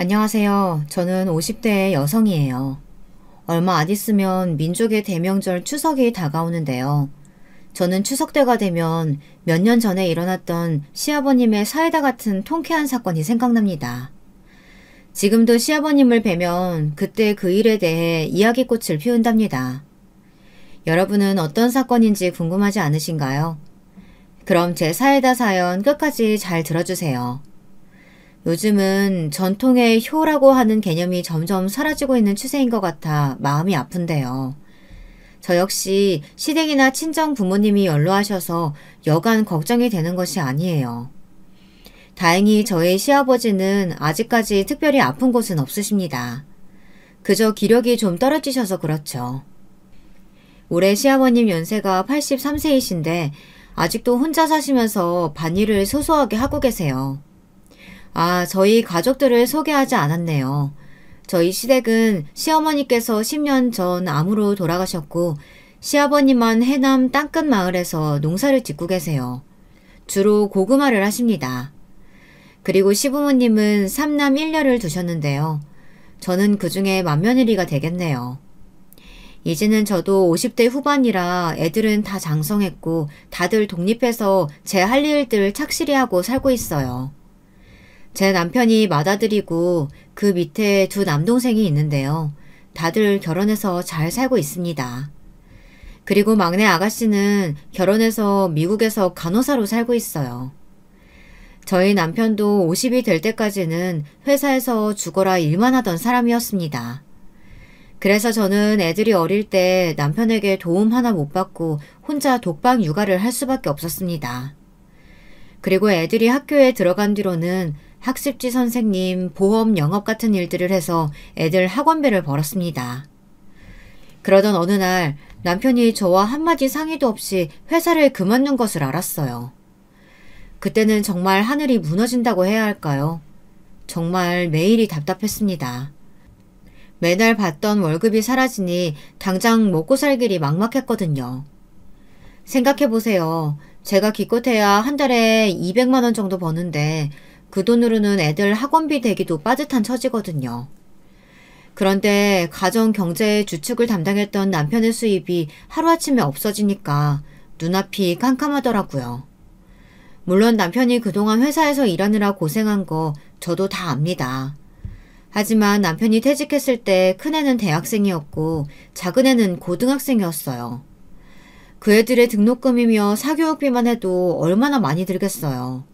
안녕하세요. 저는 50대의 여성이에요. 얼마 안 있으면 민족의 대명절 추석이 다가오는데요. 저는 추석 때가 되면 몇 년 전에 일어났던 시아버님의 사이다 같은 통쾌한 사건이 생각납니다. 지금도 시아버님을 뵈면 그때 그 일에 대해 이야기꽃을 피운답니다. 여러분은 어떤 사건인지 궁금하지 않으신가요? 그럼 제 사이다 사연 끝까지 잘 들어주세요. 요즘은 전통의 효라고 하는 개념이 점점 사라지고 있는 추세인 것 같아 마음이 아픈데요. 저 역시 시댁이나 친정 부모님이 연로하셔서 여간 걱정이 되는 것이 아니에요. 다행히 저의 시아버지는 아직까지 특별히 아픈 곳은 없으십니다. 그저 기력이 좀 떨어지셔서 그렇죠. 올해 시아버님 연세가 83세이신데 아직도 혼자 사시면서 밭일을 소소하게 하고 계세요. 아, 저희 가족들을 소개하지 않았네요. 저희 시댁은 시어머니께서 10년 전 암으로 돌아가셨고 시아버님만 해남 땅끝 마을에서 농사를 짓고 계세요. 주로 고구마를 하십니다. 그리고 시부모님은 3남 1녀를 두셨는데요. 저는 그 중에 맏며느리가 되겠네요. 이제는 저도 50대 후반이라 애들은 다 장성했고 다들 독립해서 제 할 일들 착실히 하고 살고 있어요. 제 남편이 맏아들이고 그 밑에 두 남동생이 있는데요. 다들 결혼해서 잘 살고 있습니다. 그리고 막내 아가씨는 결혼해서 미국에서 간호사로 살고 있어요. 저희 남편도 50이 될 때까지는 회사에서 죽어라 일만 하던 사람이었습니다. 그래서 저는 애들이 어릴 때 남편에게 도움 하나 못 받고 혼자 독박 육아를 할 수밖에 없었습니다. 그리고 애들이 학교에 들어간 뒤로는 학습지 선생님, 보험 영업 같은 일들을 해서 애들 학원비를 벌었습니다. 그러던 어느 날 남편이 저와 한마디 상의도 없이 회사를 그만둔 것을 알았어요. 그때는 정말 하늘이 무너진다고 해야 할까요? 정말 매일이 답답했습니다. 매달 받던 월급이 사라지니 당장 먹고 살 길이 막막했거든요. 생각해보세요. 제가 기껏해야 한 달에 200만 원 정도 버는데 그 돈으로는 애들 학원비 대기도 빠듯한 처지거든요. 그런데 가정 경제의 주축을 담당했던 남편의 수입이 하루아침에 없어지니까 눈앞이 캄캄하더라고요. 물론 남편이 그동안 회사에서 일하느라 고생한 거 저도 다 압니다. 하지만 남편이 퇴직했을 때 큰애는 대학생이었고 작은애는 고등학생이었어요. 그 애들의 등록금이며 사교육비만 해도 얼마나 많이 들겠어요.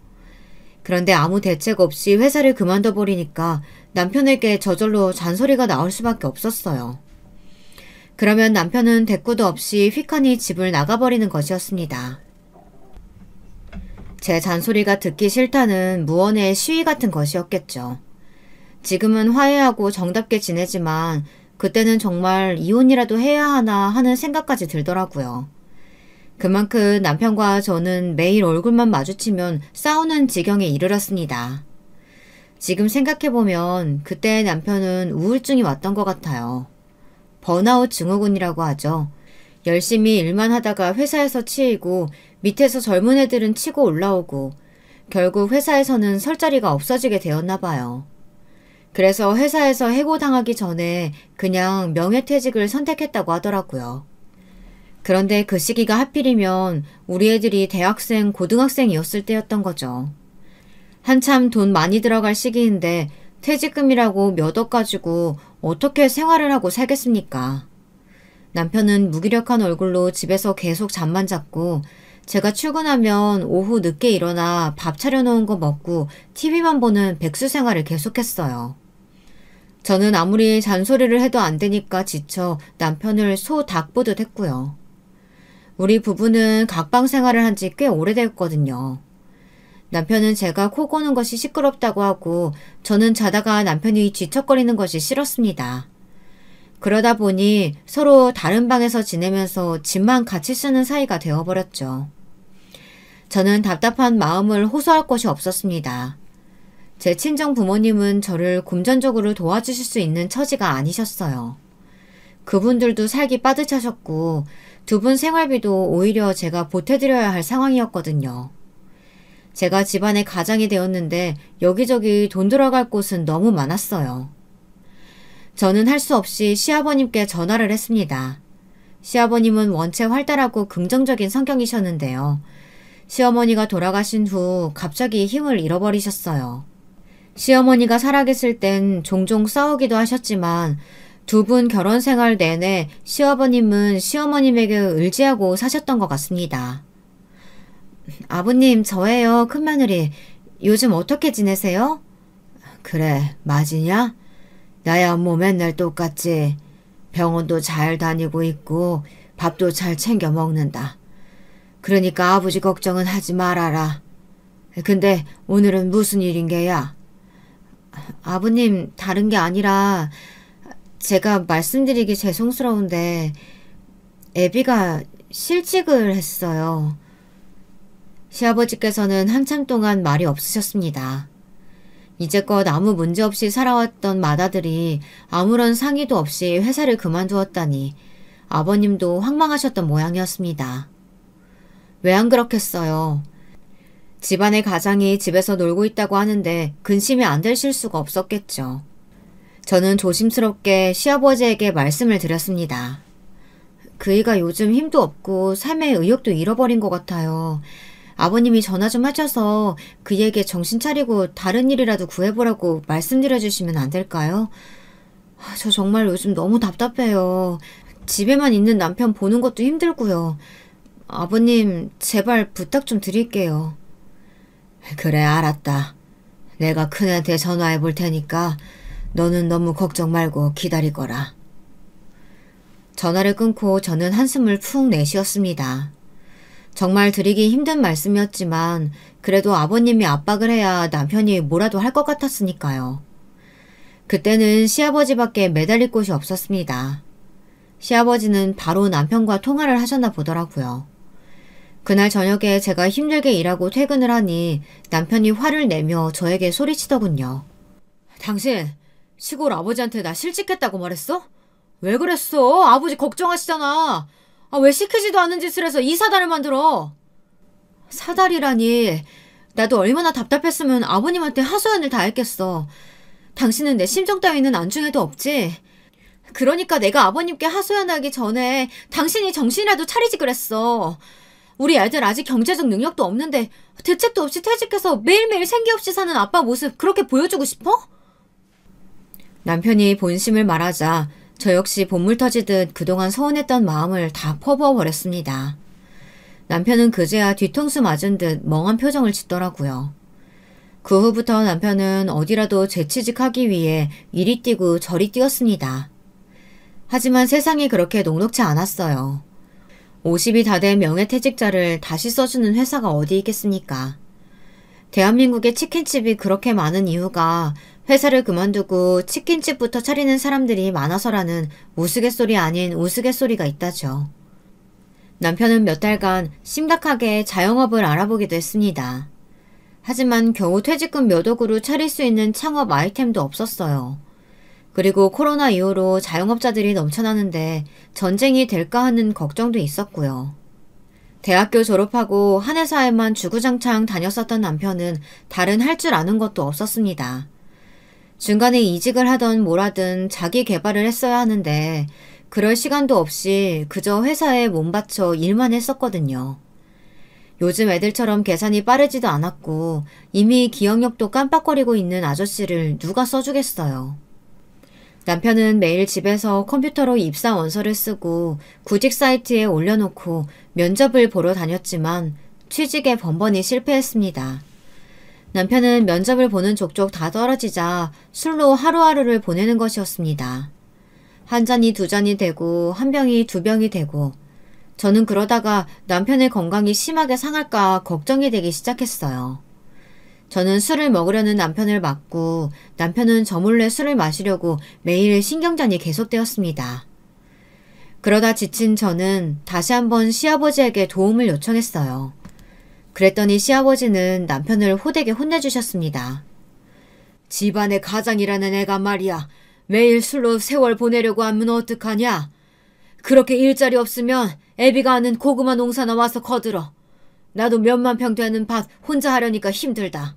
그런데 아무 대책 없이 회사를 그만둬 버리니까 남편에게 저절로 잔소리가 나올 수밖에 없었어요. 그러면 남편은 대꾸도 없이 휙하니 집을 나가버리는 것이었습니다. 제 잔소리가 듣기 싫다는 무언의 시위 같은 것이었겠죠. 지금은 화해하고 정답게 지내지만 그때는 정말 이혼이라도 해야 하나 하는 생각까지 들더라고요. 그만큼 남편과 저는 매일 얼굴만 마주치면 싸우는 지경에 이르렀습니다. 지금 생각해보면 그때 남편은 우울증이 왔던 것 같아요. 번아웃 증후군이라고 하죠. 열심히 일만 하다가 회사에서 치이고 밑에서 젊은 애들은 치고 올라오고 결국 회사에서는 설 자리가 없어지게 되었나 봐요. 그래서 회사에서 해고당하기 전에 그냥 명예퇴직을 선택했다고 하더라고요. 그런데 그 시기가 하필이면 우리 애들이 대학생, 고등학생이었을 때였던 거죠. 한참 돈 많이 들어갈 시기인데 퇴직금이라고 몇 억 가지고 어떻게 생활을 하고 살겠습니까? 남편은 무기력한 얼굴로 집에서 계속 잠만 잤고 제가 출근하면 오후 늦게 일어나 밥 차려놓은 거 먹고 TV만 보는 백수 생활을 계속했어요. 저는 아무리 잔소리를 해도 안 되니까 지쳐 남편을 소 닭 보듯 했고요. 우리 부부는 각방 생활을 한 지 꽤 오래됐거든요. 남편은 제가 코 고는 것이 시끄럽다고 하고 저는 자다가 남편이 뒤척거리는 것이 싫었습니다. 그러다 보니 서로 다른 방에서 지내면서 집만 같이 쓰는 사이가 되어버렸죠. 저는 답답한 마음을 호소할 곳이 없었습니다. 제 친정 부모님은 저를 금전적으로 도와주실 수 있는 처지가 아니셨어요. 그분들도 살기 빠듯하셨고 두 분 생활비도 오히려 제가 보태드려야 할 상황이었거든요. 제가 집안의 가장이 되었는데 여기저기 돈 들어갈 곳은 너무 많았어요. 저는 할 수 없이 시아버님께 전화를 했습니다. 시아버님은 원체 활달하고 긍정적인 성격이셨는데요. 시어머니가 돌아가신 후 갑자기 힘을 잃어버리셨어요. 시어머니가 살아계실 땐 종종 싸우기도 하셨지만 두 분 결혼 생활 내내 시아버님은 시어머님에게 의지하고 사셨던 것 같습니다. 아버님, 저예요, 큰마누리. 요즘 어떻게 지내세요? 그래, 맞으냐? 나야 뭐 맨날 똑같지. 병원도 잘 다니고 있고 밥도 잘 챙겨 먹는다. 그러니까 아버지 걱정은 하지 말아라. 근데 오늘은 무슨 일인 게야? 아버님, 다른 게 아니라 제가 말씀드리기 죄송스러운데 애비가 실직을 했어요. 시아버지께서는 한참 동안 말이 없으셨습니다. 이제껏 아무 문제 없이 살아왔던 맏아들이 아무런 상의도 없이 회사를 그만두었다니 아버님도 황망하셨던 모양이었습니다. 왜 안 그렇겠어요? 집안의 가장이 집에서 놀고 있다고 하는데 근심이 안 되실 수가 없었겠죠. 저는 조심스럽게 시아버지에게 말씀을 드렸습니다. 그이가 요즘 힘도 없고 삶의 의욕도 잃어버린 것 같아요. 아버님이 전화 좀 하셔서 그에게 정신 차리고 다른 일이라도 구해보라고 말씀드려주시면 안 될까요? 저 정말 요즘 너무 답답해요. 집에만 있는 남편 보는 것도 힘들고요. 아버님, 제발 부탁 좀 드릴게요. 그래, 알았다. 내가 큰애한테 전화해 볼 테니까 너는 너무 걱정 말고 기다리거라. 전화를 끊고 저는 한숨을 푹 내쉬었습니다. 정말 드리기 힘든 말씀이었지만 그래도 아버님이 압박을 해야 남편이 뭐라도 할 것 같았으니까요. 그때는 시아버지밖에 매달릴 곳이 없었습니다. 시아버지는 바로 남편과 통화를 하셨나 보더라고요. 그날 저녁에 제가 힘들게 일하고 퇴근을 하니 남편이 화를 내며 저에게 소리치더군요. 당신 시골 아버지한테 나 실직했다고 말했어? 왜 그랬어? 아버지 걱정하시잖아. 왜 시키지도 않은 짓을 해서 이 사달을 만들어? 사달이라니. 나도 얼마나 답답했으면 아버님한테 하소연을 다 했겠어. 당신은 내 심정 따위는 안중에도 없지. 그러니까 내가 아버님께 하소연하기 전에 당신이 정신이라도 차리지 그랬어. 우리 애들 아직 경제적 능력도 없는데 대책도 없이 퇴직해서 매일매일 생기 없이 사는 아빠 모습 그렇게 보여주고 싶어? 남편이 본심을 말하자 저 역시 본물 터지듯 그동안 서운했던 마음을 다 퍼부어버렸습니다. 남편은 그제야 뒤통수 맞은 듯 멍한 표정을 짓더라고요. 그 후부터 남편은 어디라도 재취직하기 위해 이리 뛰고 저리 뛰었습니다. 하지만 세상이 그렇게 녹록지 않았어요. 50이 다 된 명예퇴직자를 다시 써주는 회사가 어디 있겠습니까? 대한민국에 치킨집이 그렇게 많은 이유가 회사를 그만두고 치킨집부터 차리는 사람들이 많아서라는 우스갯소리 아닌 우스갯소리가 있다죠. 남편은 몇 달간 심각하게 자영업을 알아보기도 했습니다. 하지만 겨우 퇴직금 몇 억으로 차릴 수 있는 창업 아이템도 없었어요. 그리고 코로나 이후로 자영업자들이 넘쳐나는데 전쟁이 될까 하는 걱정도 있었고요. 대학교 졸업하고 한 회사에만 주구장창 다녔었던 남편은 다른 할 줄 아는 것도 없었습니다. 중간에 이직을 하던 뭐라든 자기 개발을 했어야 하는데 그럴 시간도 없이 그저 회사에 몸바쳐 일만 했었거든요. 요즘 애들처럼 계산이 빠르지도 않았고 이미 기억력도 깜빡거리고 있는 아저씨를 누가 써주겠어요. 남편은 매일 집에서 컴퓨터로 입사 원서를 쓰고 구직 사이트에 올려놓고 면접을 보러 다녔지만 취직에 번번이 실패했습니다. 남편은 면접을 보는 족족 다 떨어지자 술로 하루하루를 보내는 것이었습니다. 한 잔이 두 잔이 되고 한 병이 두 병이 되고 저는 그러다가 남편의 건강이 심하게 상할까 걱정이 되기 시작했어요. 저는 술을 먹으려는 남편을 막고 남편은 저 몰래 술을 마시려고 매일 신경전이 계속되었습니다. 그러다 지친 저는 다시 한번 시아버지에게 도움을 요청했어요. 그랬더니 시아버지는 남편을 호되게 혼내주셨습니다. 집안의 가장이라는 애가 말이야. 매일 술로 세월 보내려고 하면 어떡하냐? 그렇게 일자리 없으면 애비가 하는 고구마 농사나 와서 거들어. 나도 몇만 평 되는 밭 혼자 하려니까 힘들다.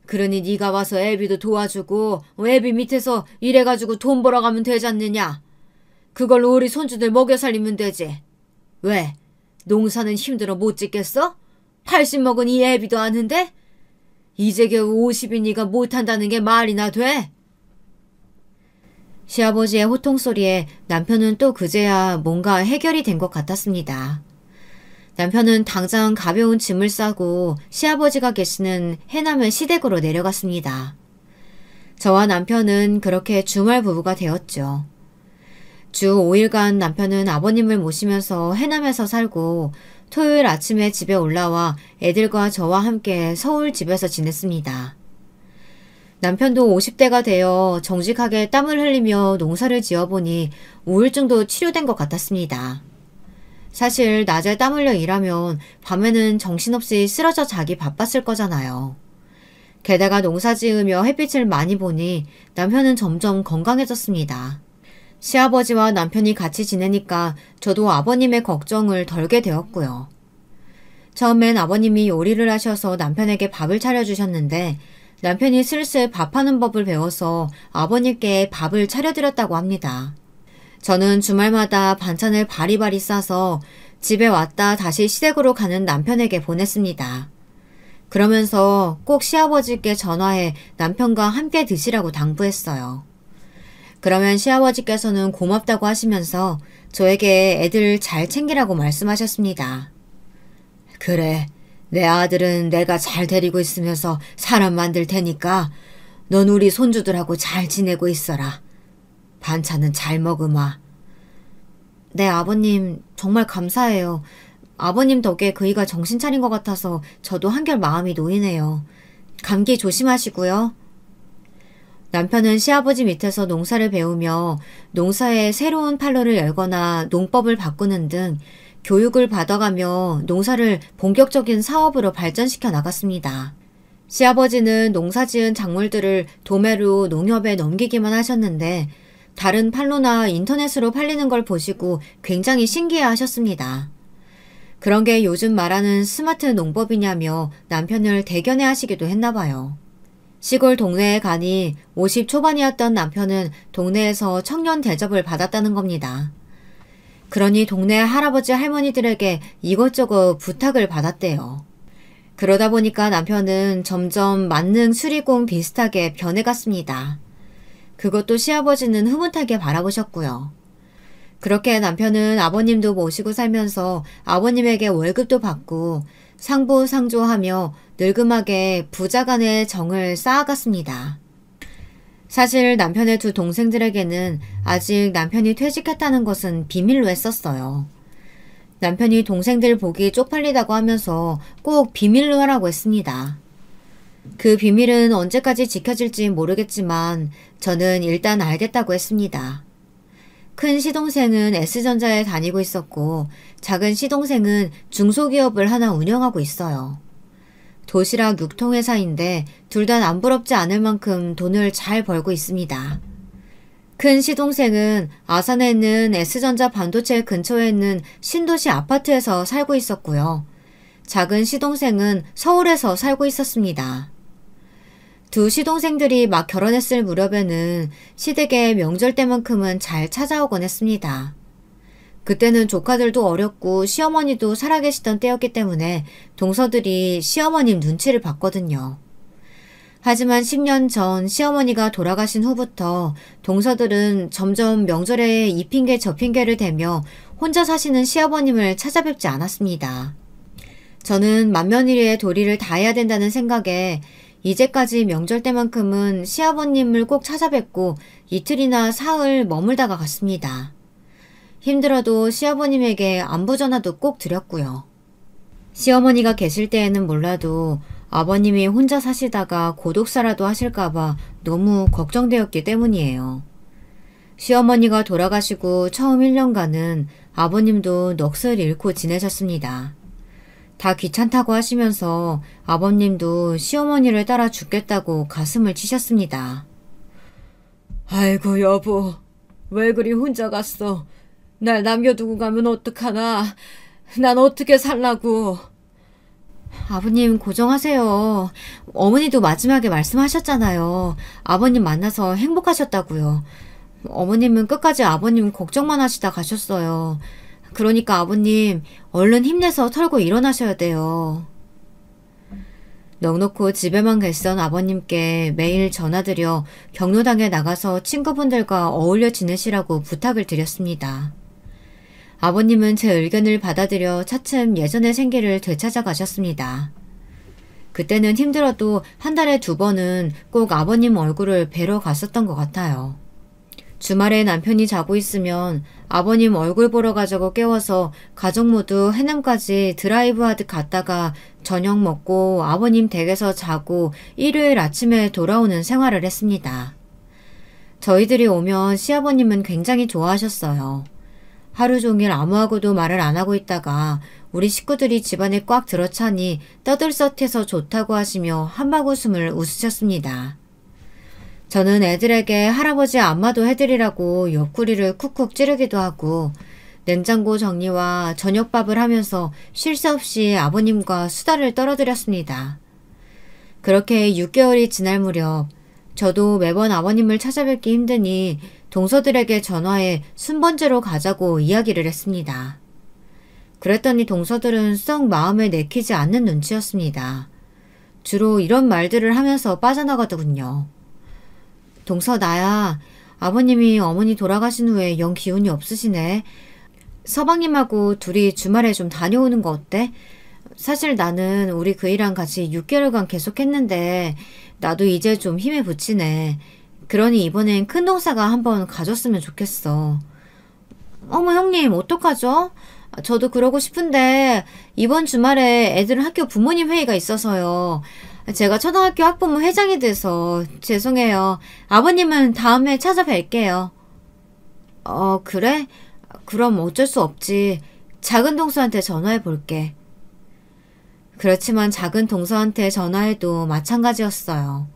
그러니 네가 와서 애비도 도와주고 애비 밑에서 일해가지고 돈 벌어가면 되잖느냐. 그걸로 우리 손주들 먹여 살리면 되지. 왜? 농사는 힘들어 못 짓겠어? 80 먹은 이 애비도 아는데? 이제 겨우 50인 네가 못한다는 게 말이나 돼? 시아버지의 호통소리에 남편은 또 그제야 뭔가 해결이 된 것 같았습니다. 남편은 당장 가벼운 짐을 싸고 시아버지가 계시는 해남의 시댁으로 내려갔습니다. 저와 남편은 그렇게 주말 부부가 되었죠. 주 5일간 남편은 아버님을 모시면서 해남에서 살고 토요일 아침에 집에 올라와 애들과 저와 함께 서울 집에서 지냈습니다. 남편도 50대가 되어 정직하게 땀을 흘리며 농사를 지어보니 우울증도 치료된 것 같았습니다. 사실 낮에 땀 흘려 일하면 밤에는 정신없이 쓰러져 자기 바빴을 거잖아요. 게다가 농사 지으며 햇빛을 많이 보니 남편은 점점 건강해졌습니다. 시아버지와 남편이 같이 지내니까 저도 아버님의 걱정을 덜게 되었고요. 처음엔 아버님이 요리를 하셔서 남편에게 밥을 차려주셨는데 남편이 슬슬 밥하는 법을 배워서 아버님께 밥을 차려드렸다고 합니다. 저는 주말마다 반찬을 바리바리 싸서 집에 왔다 다시 시댁으로 가는 남편에게 보냈습니다. 그러면서 꼭 시아버지께 전화해 남편과 함께 드시라고 당부했어요. 그러면 시아버지께서는 고맙다고 하시면서 저에게 애들 잘 챙기라고 말씀하셨습니다. 그래, 내 아들은 내가 잘 데리고 있으면서 사람 만들 테니까 넌 우리 손주들하고 잘 지내고 있어라. 반찬은 잘 먹으마. 네, 아버님 정말 감사해요. 아버님 덕에 그이가 정신 차린 것 같아서 저도 한결 마음이 놓이네요. 감기 조심하시고요. 남편은 시아버지 밑에서 농사를 배우며 농사에 새로운 판로를 열거나 농법을 바꾸는 등 교육을 받아가며 농사를 본격적인 사업으로 발전시켜 나갔습니다. 시아버지는 농사지은 작물들을 도매로 농협에 넘기기만 하셨는데 다른 판로나 인터넷으로 팔리는 걸 보시고 굉장히 신기해 하셨습니다. 그런 게 요즘 말하는 스마트 농법이냐며 남편을 대견해 하시기도 했나 봐요. 시골 동네에 가니 50 초반이었던 남편은 동네에서 청년 대접을 받았다는 겁니다. 그러니 동네 할아버지 할머니들에게 이것저것 부탁을 받았대요. 그러다 보니까 남편은 점점 만능 수리공 비슷하게 변해갔습니다. 그것도 시아버지는 흐뭇하게 바라보셨고요. 그렇게 남편은 아버님도 모시고 살면서 아버님에게 월급도 받고 상부상조하며 늙음하게 부자간의 정을 쌓아갔습니다. 사실 남편의 두 동생들에게는 아직 남편이 퇴직했다는 것은 비밀로 했었어요. 남편이 동생들 보기 쪽팔리다고 하면서 꼭 비밀로 하라고 했습니다. 그 비밀은 언제까지 지켜질지 모르겠지만 저는 일단 알겠다고 했습니다. 큰 시동생은 S전자에 다니고 있었고 작은 시동생은 중소기업을 하나 운영하고 있어요. 도시락 유통회사인데 둘 다 남부럽지 않을 만큼 돈을 잘 벌고 있습니다. 큰 시동생은 아산에 있는 S전자 반도체 근처에 있는 신도시 아파트에서 살고 있었고요. 작은 시동생은 서울에서 살고 있었습니다. 두 시동생들이 막 결혼했을 무렵에는 시댁의 명절 때만큼은 잘 찾아오곤 했습니다. 그때는 조카들도 어렸고 시어머니도 살아계시던 때였기 때문에 동서들이 시어머님 눈치를 봤거든요. 하지만 10년 전 시어머니가 돌아가신 후부터 동서들은 점점 명절에 이 핑계 저 핑계를 대며 혼자 사시는 시아버님을 찾아뵙지 않았습니다. 저는 만면일의 도리를 다해야 된다는 생각에 이제까지 명절 때만큼은 시아버님을 꼭 찾아뵙고 이틀이나 사흘 머물다가 갔습니다. 힘들어도 시아버님에게 안부 전화도 꼭 드렸고요. 시어머니가 계실 때에는 몰라도 아버님이 혼자 사시다가 고독사라도 하실까봐 너무 걱정되었기 때문이에요. 시어머니가 돌아가시고 처음 1년간은 아버님도 넋을 잃고 지내셨습니다. 다 귀찮다고 하시면서 아버님도 시어머니를 따라 죽겠다고 가슴을 치셨습니다. 아이고 여보, 왜 그리 혼자 갔어? 날 남겨두고 가면 어떡하나? 난 어떻게 살라고? 아버님 고정하세요. 어머니도 마지막에 말씀하셨잖아요. 아버님 만나서 행복하셨다고요. 어머님은 끝까지 아버님 걱정만 하시다 가셨어요. 그러니까 아버님 얼른 힘내서 털고 일어나셔야 돼요. 넉넉고 집에만 계시던 아버님께 매일 전화드려 경로당에 나가서 친구분들과 어울려 지내시라고 부탁을 드렸습니다. 아버님은 제 의견을 받아들여 차츰 예전의 생기를 되찾아 가셨습니다. 그때는 힘들어도 한 달에 2번은 꼭 아버님 얼굴을 뵈러 갔었던 것 같아요. 주말에 남편이 자고 있으면 아버님 얼굴 보러 가자고 깨워서 가족 모두 해남까지 드라이브 하듯 갔다가 저녁 먹고 아버님 댁에서 자고 일요일 아침에 돌아오는 생활을 했습니다. 저희들이 오면 시아버님은 굉장히 좋아하셨어요. 하루 종일 아무하고도 말을 안 하고 있다가 우리 식구들이 집안에 꽉 들어차니 떠들썩해서 좋다고 하시며 한바구음을 웃으셨습니다. 저는 애들에게 할아버지 안마도 해드리라고 옆구리를 쿡쿡 찌르기도 하고 냉장고 정리와 저녁밥을 하면서 쉴 새 없이 아버님과 수다를 떨어드렸습니다. 그렇게 6개월이 지날 무렵 저도 매번 아버님을 찾아뵙기 힘드니 동서들에게 전화해 순번제로 가자고 이야기를 했습니다. 그랬더니 동서들은 썩 마음에 내키지 않는 눈치였습니다. 주로 이런 말들을 하면서 빠져나가더군요. 동서 나야, 아버님이 어머니 돌아가신 후에 영 기운이 없으시네. 서방님하고 둘이 주말에 좀 다녀오는 거 어때? 사실 나는 우리 그이랑 같이 6개월간 계속했는데 나도 이제 좀 힘에 부치네. 그러니 이번엔 큰 동사가 한번 가줬으면 좋겠어. 어머 형님 어떡하죠? 저도 그러고 싶은데 이번 주말에 애들 학교 부모님 회의가 있어서요. 제가 초등학교 학부모 회장이 돼서 죄송해요. 아버님은 다음에 찾아뵐게요. 그래? 그럼 어쩔 수 없지. 작은 동서한테 전화해 볼게. 그렇지만 작은 동서한테 전화해도 마찬가지였어요.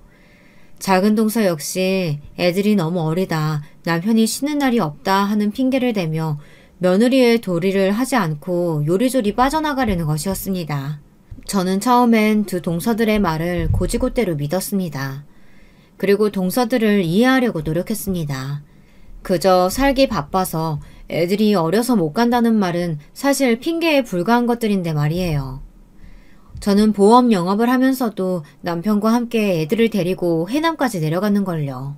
작은 동서 역시 애들이 너무 어리다, 남편이 쉬는 날이 없다 하는 핑계를 대며 며느리의 도리를 하지 않고 요리조리 빠져나가려는 것이었습니다. 저는 처음엔 두 동서들의 말을 고지고대로 믿었습니다. 그리고 동서들을 이해하려고 노력했습니다. 그저 살기 바빠서 애들이 어려서 못 간다는 말은 사실 핑계에 불과한 것들인데 말이에요. 저는 보험 영업을 하면서도 남편과 함께 애들을 데리고 해남까지 내려가는걸요.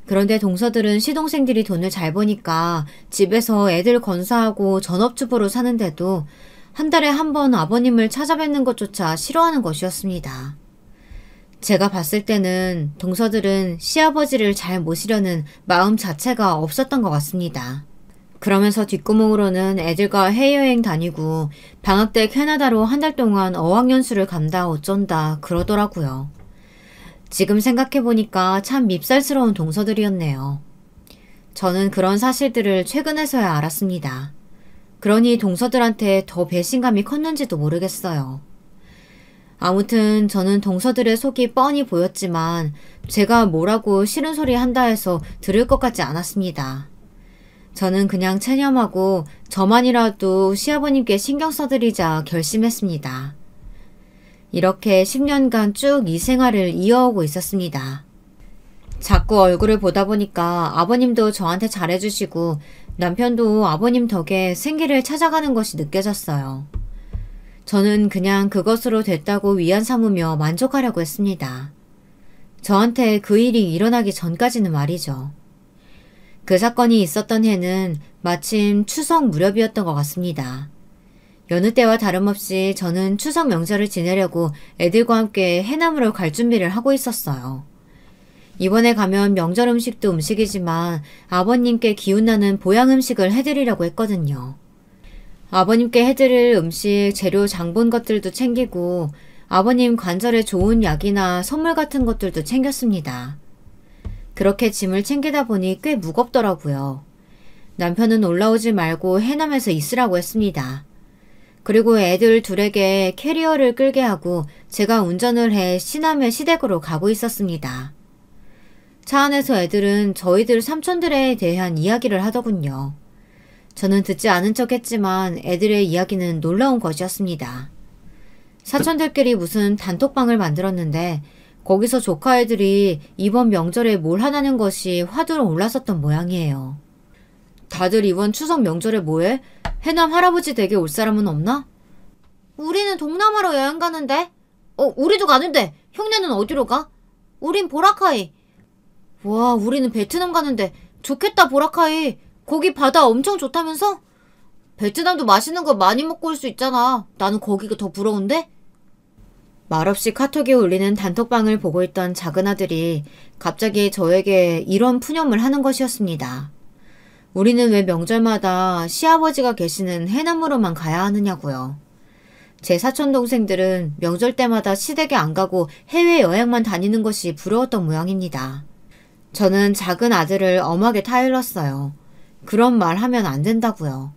그런데 동서들은 시동생들이 돈을 잘 버니까 집에서 애들 건사하고 전업주부로 사는데도 한 달에 한 번 아버님을 찾아뵙는 것조차 싫어하는 것이었습니다. 제가 봤을 때는 동서들은 시아버지를 잘 모시려는 마음 자체가 없었던 것 같습니다. 그러면서 뒷구멍으로는 애들과 해외여행 다니고 방학 때 캐나다로 한 달 동안 어학연수를 간다 어쩐다 그러더라고요. 지금 생각해보니까 참 밉살스러운 동서들이었네요. 저는 그런 사실들을 최근에서야 알았습니다. 그러니 동서들한테 더 배신감이 컸는지도 모르겠어요. 아무튼 저는 동서들의 속이 뻔히 보였지만 제가 뭐라고 싫은 소리 한다 해서 들을 것 같지 않았습니다. 저는 그냥 체념하고 저만이라도 시아버님께 신경 써드리자 결심했습니다. 이렇게 10년간 쭉 이 생활을 이어오고 있었습니다. 자꾸 얼굴을 보다 보니까 아버님도 저한테 잘해주시고 남편도 아버님 덕에 생기를 찾아가는 것이 느껴졌어요. 저는 그냥 그것으로 됐다고 위안 삼으며 만족하려고 했습니다. 저한테 그 일이 일어나기 전까지는 말이죠. 그 사건이 있었던 해는 마침 추석 무렵이었던 것 같습니다. 여느 때와 다름없이 저는 추석 명절을 지내려고 애들과 함께 해남으로 갈 준비를 하고 있었어요. 이번에 가면 명절 음식도 음식이지만 아버님께 기운나는 보양 음식을 해드리려고 했거든요. 아버님께 해드릴 음식, 재료 장본 것들도 챙기고 아버님 관절에 좋은 약이나 선물 같은 것들도 챙겼습니다. 그렇게 짐을 챙기다 보니 꽤 무겁더라고요. 남편은 올라오지 말고 해남에서 있으라고 했습니다. 그리고 애들 둘에게 캐리어를 끌게 하고 제가 운전을 해 시남의 시댁으로 가고 있었습니다. 차 안에서 애들은 저희들 삼촌들에 대한 이야기를 하더군요. 저는 듣지 않은 척 했지만 애들의 이야기는 놀라운 것이었습니다. 사촌들끼리 무슨 단톡방을 만들었는데 거기서 조카 애들이 이번 명절에 뭘 하냐는 것이 화두로 올랐었던 모양이에요. 다들 이번 추석 명절에 뭐해? 해남 할아버지 댁에 올 사람은 없나? 우리는 동남아로 여행 가는데. 우리도 가는데. 형네는 어디로 가? 우린 보라카이. 와, 우리는 베트남 가는데. 좋겠다, 보라카이. 거기 바다 엄청 좋다면서? 베트남도 맛있는 거 많이 먹고 올 수 있잖아. 나는 거기가 더 부러운데? 말없이 카톡에 올리는 단톡방을 보고 있던 작은아들이 갑자기 저에게 이런 푸념을 하는 것이었습니다. 우리는 왜 명절마다 시아버지가 계시는 해남으로만 가야 하느냐고요. 제 사촌동생들은 명절 때마다 시댁에 안 가고 해외여행만 다니는 것이 부러웠던 모양입니다. 저는 작은 아들을 엄하게 타일렀어요. 그런 말 하면 안 된다고요.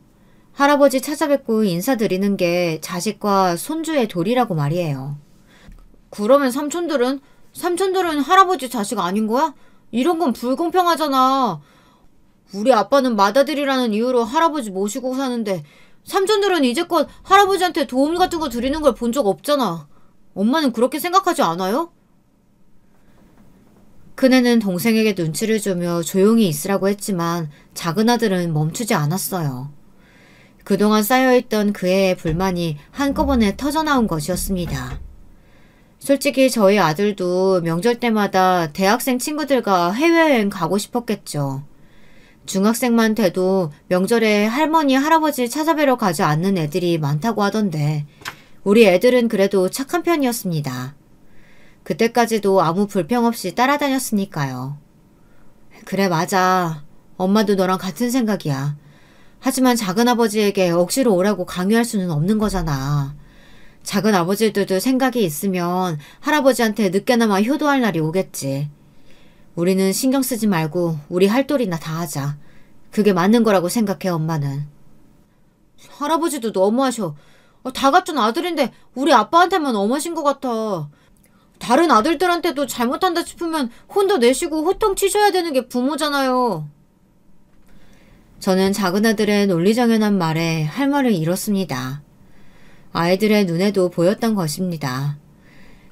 할아버지 찾아뵙고 인사드리는 게 자식과 손주의 도리라고 말이에요. 그러면 삼촌들은 할아버지 자식 아닌 거야? 이런 건 불공평하잖아. 우리 아빠는 맏아들이라는 이유로 할아버지 모시고 사는데 삼촌들은 이제껏 할아버지한테 도움 같은 거 드리는 걸 본 적 없잖아. 엄마는 그렇게 생각하지 않아요? 큰애는 동생에게 눈치를 주며 조용히 있으라고 했지만 작은아들은 멈추지 않았어요. 그동안 쌓여있던 그의 불만이 한꺼번에 터져나온 것이었습니다. 솔직히 저희 아들도 명절 때마다 대학생 친구들과 해외여행 가고 싶었겠죠. 중학생만 돼도 명절에 할머니, 할아버지 찾아뵈러 가지 않는 애들이 많다고 하던데 우리 애들은 그래도 착한 편이었습니다. 그때까지도 아무 불평 없이 따라다녔으니까요. 그래, 맞아. 엄마도 너랑 같은 생각이야. 하지만 작은아버지에게 억지로 오라고 강요할 수는 없는 거잖아. 작은아버지들도 생각이 있으면 할아버지한테 늦게나마 효도할 날이 오겠지. 우리는 신경 쓰지 말고 우리 할 도리나 다 하자. 그게 맞는 거라고 생각해, 엄마는. 할아버지도 너무하셔. 다 갖춘 아들인데 우리 아빠한테만 엄하신 것 같아. 다른 아들들한테도 잘못한다 싶으면 혼도 내시고 호통 치셔야 되는 게 부모잖아요. 저는 작은아들의 논리정연한 말에 할 말을 잃었습니다. 아이들의 눈에도 보였던 것입니다.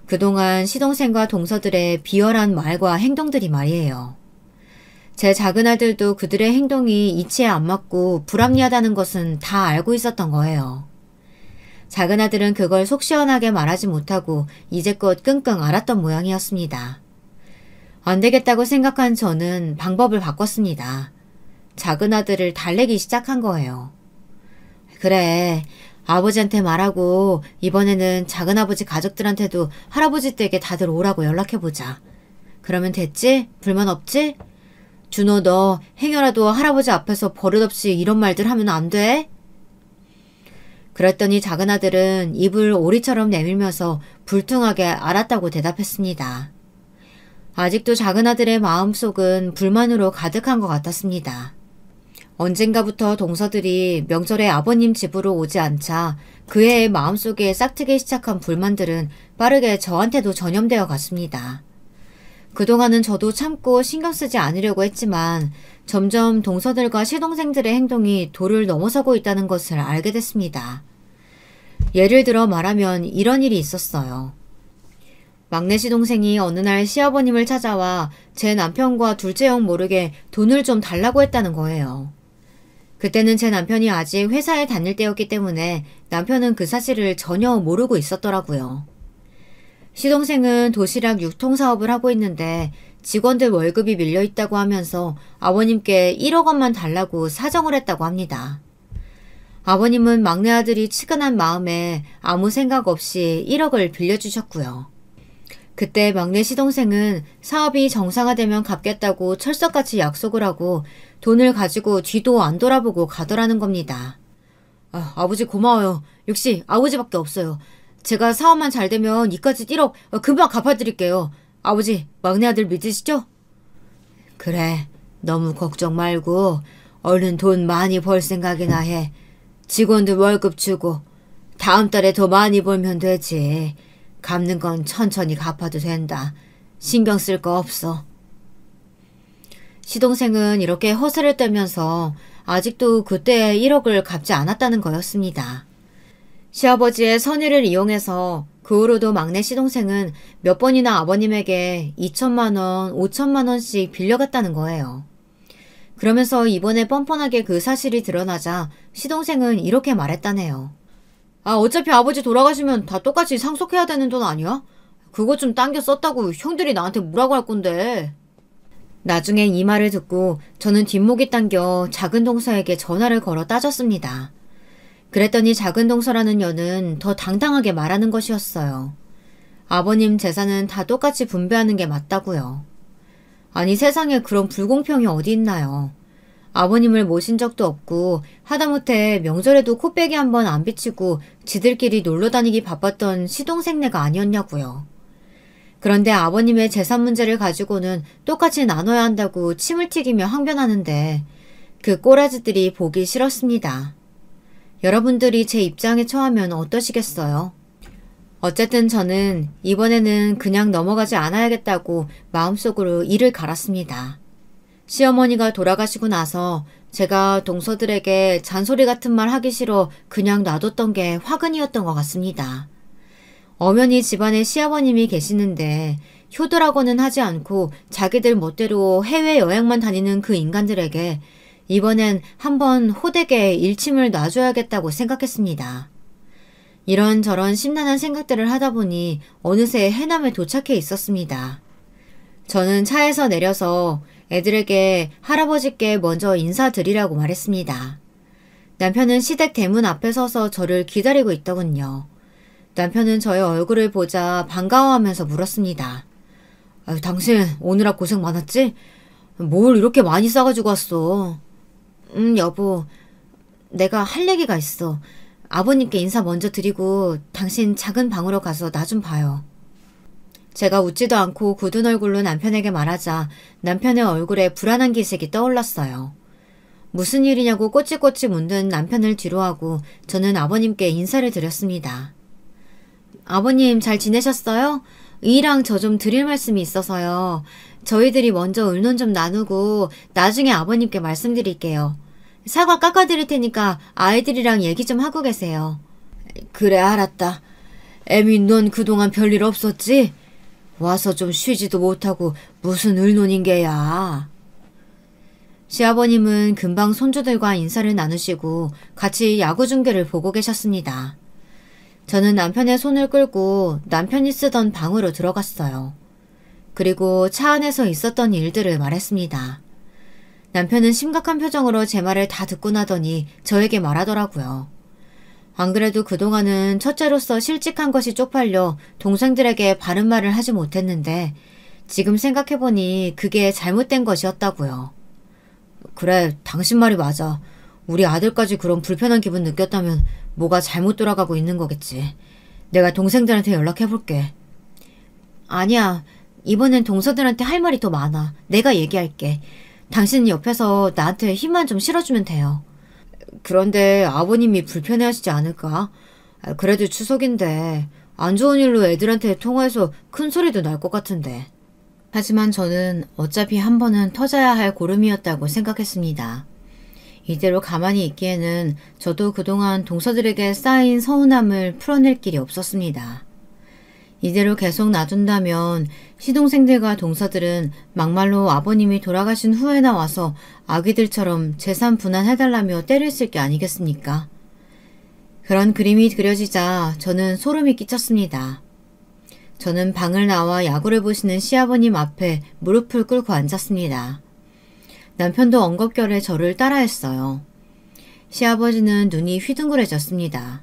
그동안 시동생과 동서들의 비열한 말과 행동들이 말이에요. 제 작은아들도 그들의 행동이 이치에 안 맞고 불합리하다는 것은 다 알고 있었던 거예요. 작은아들은 그걸 속 시원하게 말하지 못하고 이제껏 끙끙 앓았던 모양이었습니다. 안 되겠다고 생각한 저는 방법을 바꿨습니다. 작은아들을 달래기 시작한 거예요. 그래, 아버지한테 말하고 이번에는 작은아버지 가족들한테도 할아버지 댁에 다들 오라고 연락해보자. 그러면 됐지? 불만 없지? 준호, 너 행여라도 할아버지 앞에서 버릇없이 이런 말들 하면 안 돼? 그랬더니 작은아들은 입을 오리처럼 내밀면서 불퉁하게 알았다고 대답했습니다. 아직도 작은아들의 마음속은 불만으로 가득한 것 같았습니다. 언젠가부터 동서들이 명절에 아버님 집으로 오지 않자 그의 마음속에 싹트기 시작한 불만들은 빠르게 저한테도 전염되어 갔습니다. 그동안은 저도 참고 신경 쓰지 않으려고 했지만 점점 동서들과 시동생들의 행동이 도를 넘어서고 있다는 것을 알게 됐습니다. 예를 들어 말하면 이런 일이 있었어요. 막내 시동생이 어느 날 시아버님을 찾아와 제 남편과 둘째 형 모르게 돈을 좀 달라고 했다는 거예요. 그때는 제 남편이 아직 회사에 다닐 때였기 때문에 남편은 그 사실을 전혀 모르고 있었더라고요. 시동생은 도시락 유통사업을 하고 있는데 직원들 월급이 밀려있다고 하면서 아버님께 1억 원만 달라고 사정을 했다고 합니다. 아버님은 막내 아들이 측은한 마음에 아무 생각 없이 1억을 빌려주셨고요. 그때 막내 시동생은 사업이 정상화되면 갚겠다고 철석같이 약속을 하고 돈을 가지고 뒤도 안 돌아보고 가더라는 겁니다. 아버지 고마워요. 역시 아버지밖에 없어요. 제가 사업만 잘 되면 이까지 1억 금방 갚아드릴게요. 아버지, 막내 아들 믿으시죠? 그래, 너무 걱정 말고 얼른 돈 많이 벌 생각이나 해. 직원들 월급 주고 다음 달에 더 많이 벌면 되지. 갚는 건 천천히 갚아도 된다. 신경 쓸 거 없어. 시동생은 이렇게 허세를 떨면서 아직도 그때의 1억을 갚지 않았다는 거였습니다. 시아버지의 선의를 이용해서 그 후로도 막내 시동생은 몇 번이나 아버님에게 2천만 원, 5천만 원씩 빌려갔다는 거예요. 그러면서 이번에 뻔뻔하게 그 사실이 드러나자 시동생은 이렇게 말했다네요. 아, 어차피 아버지 돌아가시면 다 똑같이 상속해야 되는 돈 아니야? 그거 좀 당겨 썼다고 형들이 나한테 뭐라고 할 건데. 나중엔 이 말을 듣고 저는 뒷목이 당겨 작은 동서에게 전화를 걸어 따졌습니다. 그랬더니 작은 동서라는 여는 더 당당하게 말하는 것이었어요. 아버님 재산은 다 똑같이 분배하는 게 맞다고요. 아니 세상에 그런 불공평이 어디 있나요. 아버님을 모신 적도 없고 하다못해 명절에도 코빼기 한 번 안 비치고 지들끼리 놀러 다니기 바빴던 시동생네가 아니었냐고요. 그런데 아버님의 재산 문제를 가지고는 똑같이 나눠야 한다고 침을 튀기며 항변하는데 그 꼬라지들이 보기 싫었습니다. 여러분들이 제 입장에 처하면 어떠시겠어요? 어쨌든 저는 이번에는 그냥 넘어가지 않아야겠다고 마음속으로 이를 갈았습니다. 시어머니가 돌아가시고 나서 제가 동서들에게 잔소리 같은 말 하기 싫어 그냥 놔뒀던 게 화근이었던 것 같습니다. 엄연히 집안에 시아버님이 계시는데 효도라고는 하지 않고 자기들 멋대로 해외여행만 다니는 그 인간들에게 이번엔 한번 호되게 일침을 놔줘야겠다고 생각했습니다. 이런저런 심란한 생각들을 하다 보니 어느새 해남에 도착해 있었습니다. 저는 차에서 내려서 애들에게 할아버지께 먼저 인사드리라고 말했습니다. 남편은 시댁 대문 앞에 서서 저를 기다리고 있더군요. 남편은 저의 얼굴을 보자 반가워하면서 물었습니다. 아유, 당신 오느라 고생 많았지? 뭘 이렇게 많이 싸가지고 왔어? 여보, 내가 할 얘기가 있어. 아버님께 인사 먼저 드리고 당신 작은 방으로 가서 나 좀 봐요. 제가 웃지도 않고 굳은 얼굴로 남편에게 말하자 남편의 얼굴에 불안한 기색이 떠올랐어요. 무슨 일이냐고 꼬치꼬치 묻는 남편을 뒤로하고 저는 아버님께 인사를 드렸습니다. 아버님 잘 지내셨어요? 이랑 저 좀 드릴 말씀이 있어서요. 저희들이 먼저 의논 좀 나누고 나중에 아버님께 말씀드릴게요. 사과 깎아드릴 테니까 아이들이랑 얘기 좀 하고 계세요. 그래 알았다. 애미 넌 그동안 별일 없었지? 와서 좀 쉬지도 못하고 무슨 의논인게야. 시아버님은 금방 손주들과 인사를 나누시고 같이 야구 중계를 보고 계셨습니다. 저는 남편의 손을 끌고 남편이 쓰던 방으로 들어갔어요. 그리고 차 안에서 있었던 일들을 말했습니다. 남편은 심각한 표정으로 제 말을 다 듣고 나더니 저에게 말하더라고요. 안 그래도 그동안은 첫째로서 실직한 것이 쪽팔려 동생들에게 바른 말을 하지 못했는데 지금 생각해보니 그게 잘못된 것이었다고요. 그래, 당신 말이 맞아. 우리 아들까지 그런 불편한 기분 느꼈다면 뭐가 잘못 돌아가고 있는 거겠지. 내가 동생들한테 연락해볼게. 아니야. 이번엔 동서들한테 할 말이 더 많아. 내가 얘기할게. 당신은 옆에서 나한테 힘만 좀 실어주면 돼요. 그런데 아버님이 불편해하시지 않을까? 그래도 추석인데 안 좋은 일로 애들한테 통화해서 큰 소리도 날 것 같은데. 하지만 저는 어차피 한 번은 터져야 할 고름이었다고 생각했습니다. 이대로 가만히 있기에는 저도 그동안 동서들에게 쌓인 서운함을 풀어낼 길이 없었습니다. 이대로 계속 놔둔다면 시동생들과 동서들은 막말로 아버님이 돌아가신 후에나 와서 아기들처럼 재산 분할해달라며 때를 쓸 게 아니겠습니까? 그런 그림이 그려지자 저는 소름이 끼쳤습니다. 저는 방을 나와 야구를 보시는 시아버님 앞에 무릎을 꿇고 앉았습니다. 남편도 엉겁결에 저를 따라했어요. 시아버지는 눈이 휘둥그레졌습니다.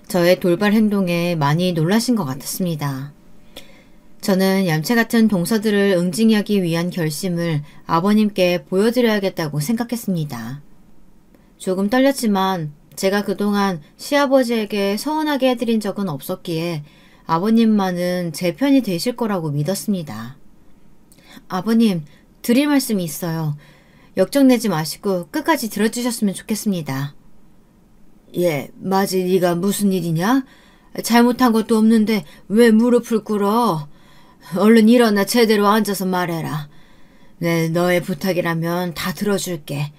저의 돌발 행동에 많이 놀라신 것 같았습니다. 저는 얌체 같은 동서들을 응징하기 위한 결심을 아버님께 보여드려야겠다고 생각했습니다. 조금 떨렸지만 제가 그동안 시아버지에게 서운하게 해드린 적은 없었기에 아버님만은 제 편이 되실 거라고 믿었습니다. 아버님, 드릴 말씀이 있어요. 역정내지 마시고 끝까지 들어주셨으면 좋겠습니다. 예, 마지 네가 무슨 일이냐? 잘못한 것도 없는데 왜 무릎을 꿇어? 얼른 일어나 제대로 앉아서 말해라. 네, 너의 부탁이라면 다 들어줄게.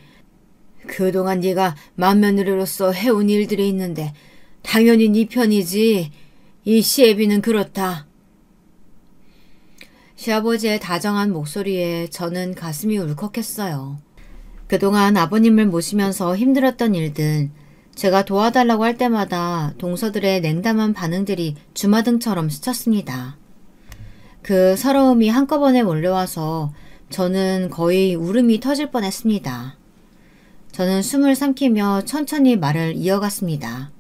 그동안 네가 맏며느리로서 해온 일들이 있는데 당연히 네 편이지. 이 시애비는 그렇다. 시아버지의 다정한 목소리에 저는 가슴이 울컥했어요. 그동안 아버님을 모시면서 힘들었던 일들, 제가 도와달라고 할 때마다 동서들의 냉담한 반응들이 주마등처럼 스쳤습니다. 그 서러움이 한꺼번에 몰려와서 저는 거의 울음이 터질 뻔했습니다. 저는 숨을 삼키며 천천히 말을 이어갔습니다.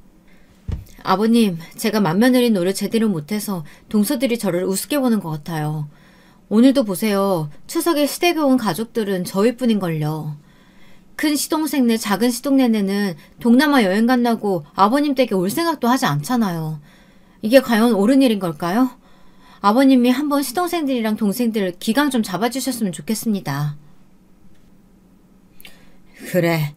아버님, 제가 맏며느리 노릇 제대로 못해서 동서들이 저를 우습게 보는 것 같아요. 오늘도 보세요. 추석에 시댁에 온 가족들은 저희뿐인걸요. 큰 시동생네, 작은 시동네네는 동남아 여행 간다고 아버님 댁에 올 생각도 하지 않잖아요. 이게 과연 옳은 일인 걸까요? 아버님이 한번 시동생들이랑 동생들 기강 좀 잡아주셨으면 좋겠습니다. 그래,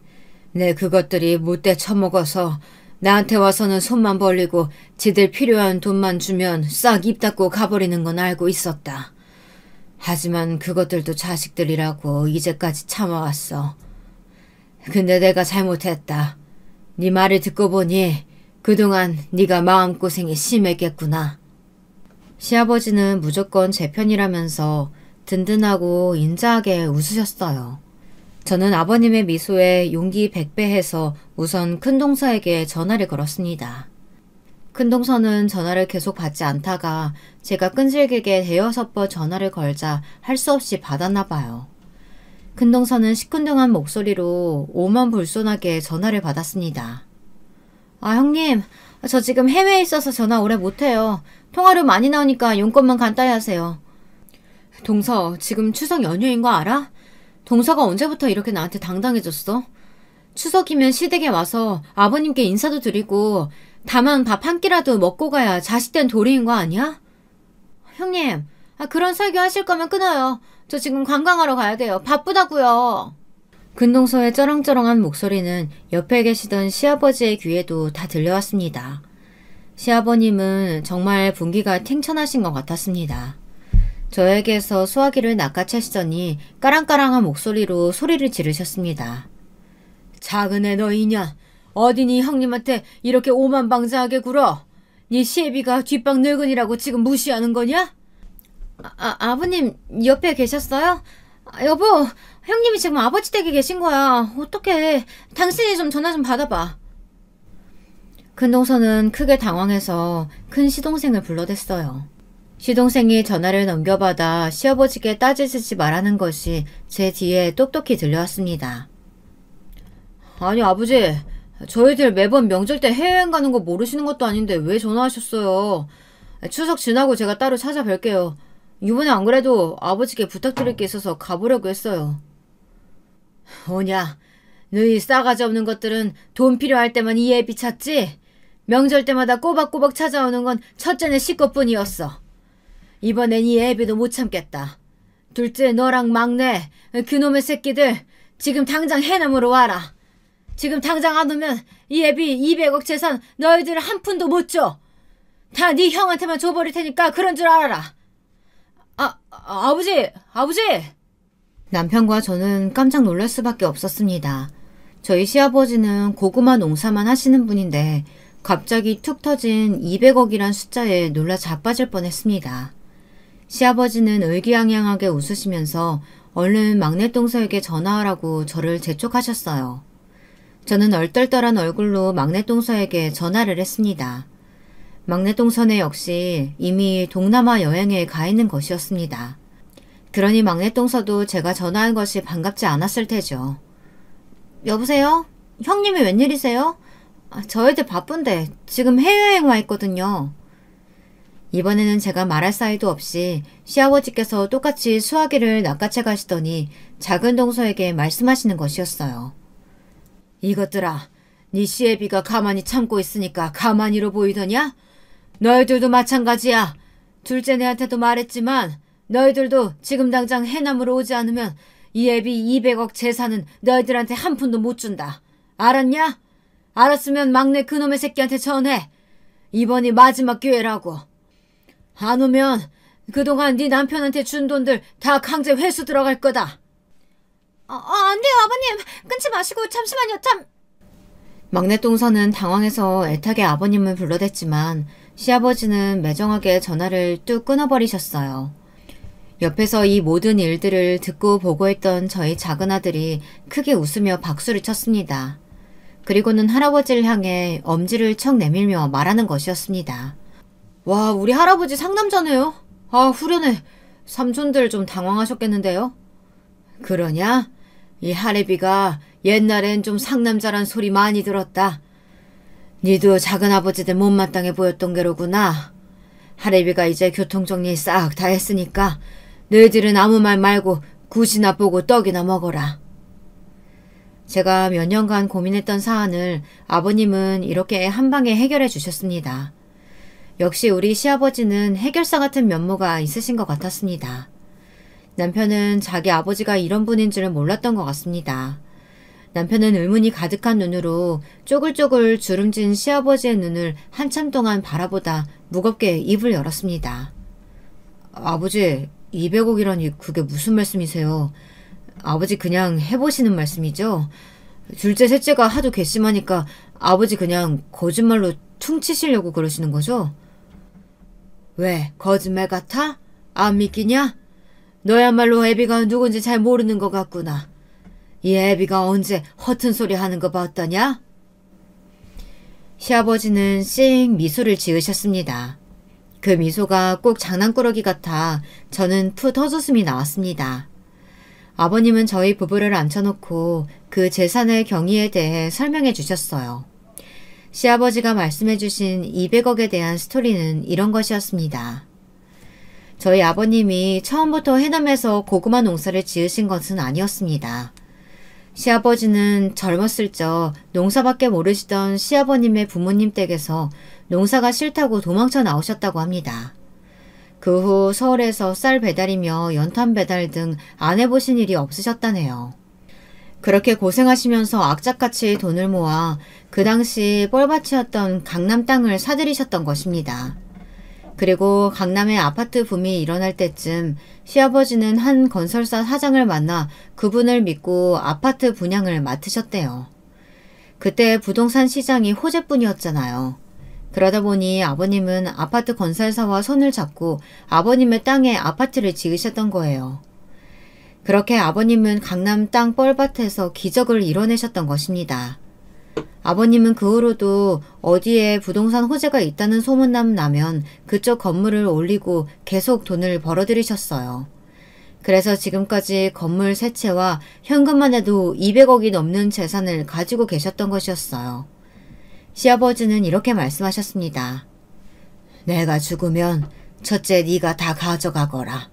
내 그것들이 못돼 처먹어서 나한테 와서는 손만 벌리고 지들 필요한 돈만 주면 싹 입 닫고 가버리는 건 알고 있었다. 하지만 그것들도 자식들이라고 이제까지 참아왔어. 근데 내가 잘못했다. 네 말을 듣고 보니 그동안 네가 마음고생이 심했겠구나. 시아버지는 무조건 제 편이라면서 든든하고 인자하게 웃으셨어요. 저는 아버님의 미소에 용기 100배 해서 우선 큰동서에게 전화를 걸었습니다. 큰동서는 전화를 계속 받지 않다가 제가 끈질기게 대여섯 번 전화를 걸자 할 수 없이 받았나 봐요. 큰동서는 시큰둥한 목소리로 오만불손하게 전화를 받았습니다. 아, 형님, 저 지금 해외에 있어서 전화 오래 못해요. 통화료 많이 나오니까 용건만 간단히 하세요. 동서, 지금 추석 연휴인 거 알아? 동서가 언제부터 이렇게 나한테 당당해졌어? 추석이면 시댁에 와서 아버님께 인사도 드리고 다만 밥 한 끼라도 먹고 가야 자식된 도리인 거 아니야? 형님, 그런 설교 하실 거면 끊어요. 저 지금 관광하러 가야 돼요. 바쁘다고요. 근동서의 쩌렁쩌렁한 목소리는 옆에 계시던 시아버지의 귀에도 다 들려왔습니다. 시아버님은 정말 분기가 탱천하신 것 같았습니다. 저에게서 수화기를 낚아채시더니 까랑까랑한 목소리로 소리를 지르셨습니다. 작은 애 너 이년, 어디니 형님한테 이렇게 오만방자하게 굴어? 네 시애비가 뒷방 늙은이라고 지금 무시하는 거냐? 아버님 옆에 계셨어요? 여보, 형님이 지금 아버지 댁에 계신 거야. 어떡해. 당신이 좀 전화 좀 받아봐. 큰동서는 크게 당황해서 큰 시동생을 불러댔어요. 시동생이 전화를 넘겨받아 시아버지께 따지지 말라는 것이 제 뒤에 똑똑히 들려왔습니다. 아니 아버지, 저희들 매번 명절 때 해외여행 가는 거 모르시는 것도 아닌데 왜 전화하셨어요? 추석 지나고 제가 따로 찾아뵐게요. 이번에 안 그래도 아버지께 부탁드릴 게 있어서 가보려고 했어요. 오냐, 너희 싸가지 없는 것들은 돈 필요할 때만 이 애비 찾지? 명절 때마다 꼬박꼬박 찾아오는 건 첫째네 식구뿐이었어. 이번엔 이 애비도 못 참겠다. 둘째 너랑 막내 그놈의 새끼들 지금 당장 해남으로 와라. 지금 당장 안 오면 이 애비 200억 재산 너희들 한 푼도 못 줘. 다 네 형한테만 줘버릴 테니까 그런 줄 알아라. 아버지! 남편과 저는 깜짝 놀랄 수밖에 없었습니다. 저희 시아버지는 고구마 농사만 하시는 분인데 갑자기 툭 터진 200억이란 숫자에 놀라 자빠질 뻔했습니다. 시아버지는 의기양양하게 웃으시면서 얼른 막내 동서에게 전화하라고 저를 재촉하셨어요. 저는 얼떨떨한 얼굴로 막내 동서에게 전화를 했습니다. 막내 동서네 역시 이미 동남아 여행에 가 있는 것이었습니다. 그러니 막내 동서도 제가 전화한 것이 반갑지 않았을 테죠. 여보세요? 형님이 웬일이세요? 저희들 바쁜데 지금 해외여행 와 있거든요. 이번에는 제가 말할 사이도 없이 시아버지께서 똑같이 수화기를 낚아채 가시더니 작은 동서에게 말씀하시는 것이었어요. 이것들아, 네 시애비가 가만히 참고 있으니까 가만히로 보이더냐? 너희들도 마찬가지야. 둘째 내한테도 말했지만 너희들도 지금 당장 해남으로 오지 않으면 이 애비 200억 재산은 너희들한테 한 푼도 못 준다. 알았냐? 알았으면 막내 그놈의 새끼한테 전해. 이번이 마지막 기회라고. 안 오면 그동안 네 남편한테 준 돈들 다 강제 회수 들어갈 거다. 안 돼요, 아버님. 끊지 마시고 잠시만요. 막내 동서는 당황해서 애타게 아버님을 불러댔지만 시아버지는 매정하게 전화를 뚝 끊어버리셨어요. 옆에서 이 모든 일들을 듣고 보고 했던 저희 작은 아들이 크게 웃으며 박수를 쳤습니다. 그리고는 할아버지를 향해 엄지를 척 내밀며 말하는 것이었습니다. 와, 우리 할아버지 상남자네요. 아, 후련해. 삼촌들 좀 당황하셨겠는데요? 그러냐? 이 할애비가 옛날엔 좀 상남자란 소리 많이 들었다. 니도 작은아버지들 못마땅해 보였던 게로구나. 할애비가 이제 교통정리 싹 다 했으니까 너희들은 아무 말 말고 굿이나 보고 떡이나 먹어라. 제가 몇 년간 고민했던 사안을 아버님은 이렇게 한방에 해결해 주셨습니다. 역시 우리 시아버지는 해결사 같은 면모가 있으신 것 같았습니다. 남편은 자기 아버지가 이런 분인 줄은 몰랐던 것 같습니다. 남편은 의문이 가득한 눈으로 쪼글쪼글 주름진 시아버지의 눈을 한참 동안 바라보다 무겁게 입을 열었습니다. 아버지, 200억이라니 그게 무슨 말씀이세요? 아버지 그냥 해보시는 말씀이죠? 둘째 셋째가 하도 괘씸하니까 아버지 그냥 거짓말로 퉁치시려고 그러시는 거죠? 왜, 거짓말 같아? 안 믿기냐? 너야말로 애비가 누군지 잘 모르는 것 같구나. 이 애비가 언제 허튼 소리 하는 거 봤더냐? 시아버지는 씩 미소를 지으셨습니다. 그 미소가 꼭 장난꾸러기 같아 저는 풋 헛웃음이 나왔습니다. 아버님은 저희 부부를 앉혀놓고 그 재산의 경위에 대해 설명해 주셨어요. 시아버지가 말씀해 주신 200억에 대한 스토리는 이런 것이었습니다. 저희 아버님이 처음부터 해남에서 고구마 농사를 지으신 것은 아니었습니다. 시아버지는 젊었을 적 농사밖에 모르시던 시아버님의 부모님 댁에서 농사가 싫다고 도망쳐 나오셨다고 합니다. 그 후 서울에서 쌀 배달이며 연탄 배달 등 안 해보신 일이 없으셨다네요. 그렇게 고생하시면서 악착같이 돈을 모아 그 당시 뻘밭이었던 강남 땅을 사들이셨던 것입니다. 그리고 강남의 아파트 붐이 일어날 때쯤 시아버지는 한 건설사 사장을 만나 그분을 믿고 아파트 분양을 맡으셨대요. 그때 부동산 시장이 호재뿐이었잖아요. 그러다 보니 아버님은 아파트 건설사와 손을 잡고 아버님의 땅에 아파트를 지으셨던 거예요. 그렇게 아버님은 강남 땅 뻘밭에서 기적을 이뤄내셨던 것입니다. 아버님은 그 후로도 어디에 부동산 호재가 있다는 소문남 나면 그쪽 건물을 올리고 계속 돈을 벌어들이셨어요. 그래서 지금까지 건물 세 채와 현금만 해도 200억이 넘는 재산을 가지고 계셨던 것이었어요. 시아버지는 이렇게 말씀하셨습니다. 내가 죽으면 첫째 네가 다 가져가거라.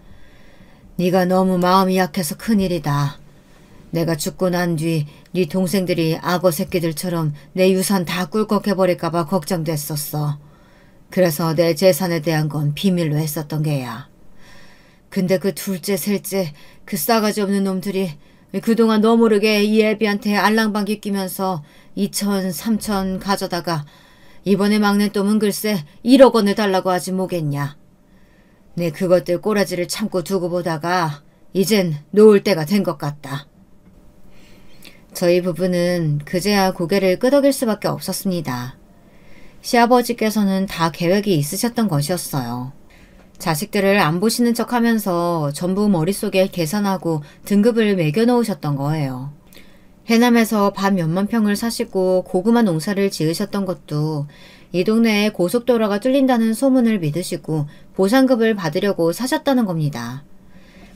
네가 너무 마음이 약해서 큰일이다. 내가 죽고 난 뒤 네 동생들이 악어 새끼들처럼 내 유산 다 꿀꺽해버릴까봐 걱정됐었어. 그래서 내 재산에 대한 건 비밀로 했었던 게야. 근데 그 둘째 셋째 그 싸가지 없는 놈들이 그동안 너 모르게 이 애비한테 알랑방귀 끼면서 2천 3천 가져다가 이번에 막내 놈은 글쎄 1억 원을 달라고 하지 뭐겠냐. 내 그것들 꼬라지를 참고 두고 보다가 이젠 놓을 때가 된 것 같다. 저희 부부는 그제야 고개를 끄덕일 수밖에 없었습니다. 시아버지께서는 다 계획이 있으셨던 것이었어요. 자식들을 안 보시는 척하면서 전부 머릿속에 계산하고 등급을 매겨놓으셨던 거예요. 해남에서 밭 몇만 평을 사시고 고구마 농사를 지으셨던 것도 이 동네에 고속도로가 뚫린다는 소문을 믿으시고 보상급을 받으려고 사셨다는 겁니다.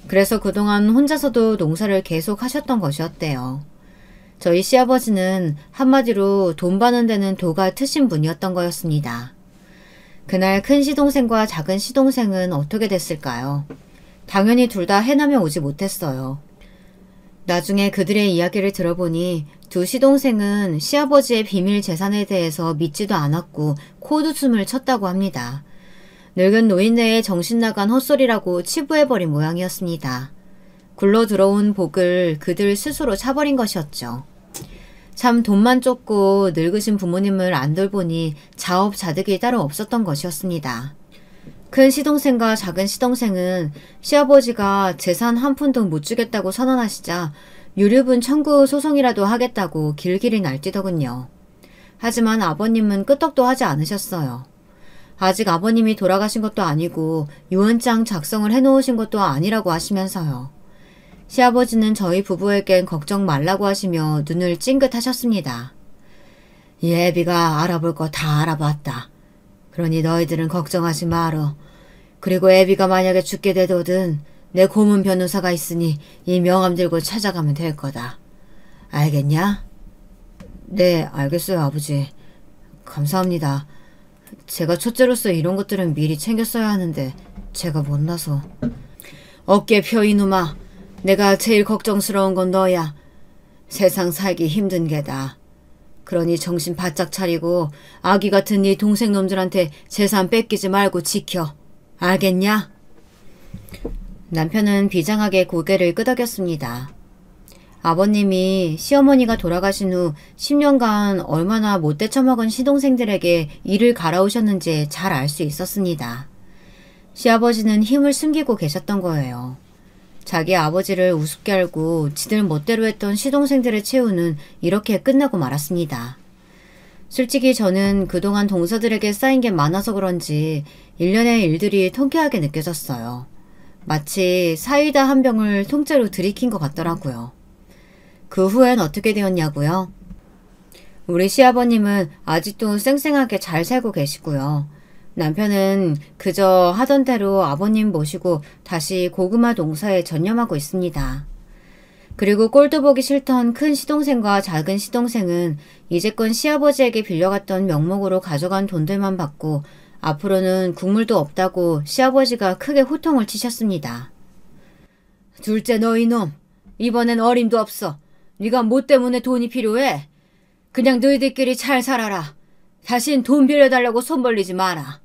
그래서 그동안 혼자서도 농사를 계속 하셨던 것이었대요. 저희 시아버지는 한마디로 돈 버는 데는 도가 트신 분이었던 거였습니다. 그날 큰 시동생과 작은 시동생은 어떻게 됐을까요? 당연히 둘 다 해남에 오지 못했어요. 나중에 그들의 이야기를 들어보니 두 시동생은 시아버지의 비밀 재산에 대해서 믿지도 않았고 코웃음을 쳤다고 합니다. 늙은 노인네의 정신나간 헛소리라고 치부해버린 모양이었습니다. 굴러 들어온 복을 그들 스스로 차버린 것이었죠. 참 돈만 쫓고 늙으신 부모님을 안 돌보니 자업자득이 따로 없었던 것이었습니다. 큰 시동생과 작은 시동생은 시아버지가 재산 한 푼도 못 주겠다고 선언하시자 유류분 청구 소송이라도 하겠다고 길길이 날뛰더군요. 하지만 아버님은 끄떡도 하지 않으셨어요. 아직 아버님이 돌아가신 것도 아니고 유언장 작성을 해놓으신 것도 아니라고 하시면서요. 시아버지는 저희 부부에겐 걱정 말라고 하시며 눈을 찡긋하셨습니다. 예비가 알아볼 거 다 알아봤다. 그러니 너희들은 걱정하지 말어. 그리고 애비가 만약에 죽게 되거든 내 고문 변호사가 있으니 이 명함 들고 찾아가면 될 거다. 알겠냐? 네, 알겠어요, 아버지. 감사합니다. 제가 첫째로서 이런 것들은 미리 챙겼어야 하는데 제가 못나서. 어깨 펴 이놈아. 내가 제일 걱정스러운 건 너야. 세상 살기 힘든 게다. 그러니 정신 바짝 차리고 아기 같은 네 동생놈들한테 재산 뺏기지 말고 지켜. 알겠냐? 남편은 비장하게 고개를 끄덕였습니다. 아버님이 시어머니가 돌아가신 후 10년간 얼마나 못돼 처먹은 시동생들에게 이를 갈아오셨는지 잘 알 수 있었습니다. 시아버지는 힘을 숨기고 계셨던 거예요. 자기 아버지를 우습게 알고 지들 멋대로 했던 시동생들의 최후는 이렇게 끝나고 말았습니다. 솔직히 저는 그동안 동서들에게 쌓인 게 많아서 그런지 일련의 일들이 통쾌하게 느껴졌어요. 마치 사이다 한 병을 통째로 들이킨 것 같더라고요. 그 후엔 어떻게 되었냐고요? 우리 시아버님은 아직도 쌩쌩하게 잘 살고 계시고요. 남편은 그저 하던 대로 아버님 모시고 다시 고구마 농사에 전념하고 있습니다. 그리고 꼴도 보기 싫던 큰 시동생과 작은 시동생은 이제껏 시아버지에게 빌려갔던 명목으로 가져간 돈들만 받고 앞으로는 국물도 없다고 시아버지가 크게 호통을 치셨습니다. 둘째 너 이놈, 이번엔 어림도 없어. 네가 뭐 때문에 돈이 필요해? 그냥 너희들끼리 잘 살아라. 다신 돈 빌려달라고 손 벌리지 마라.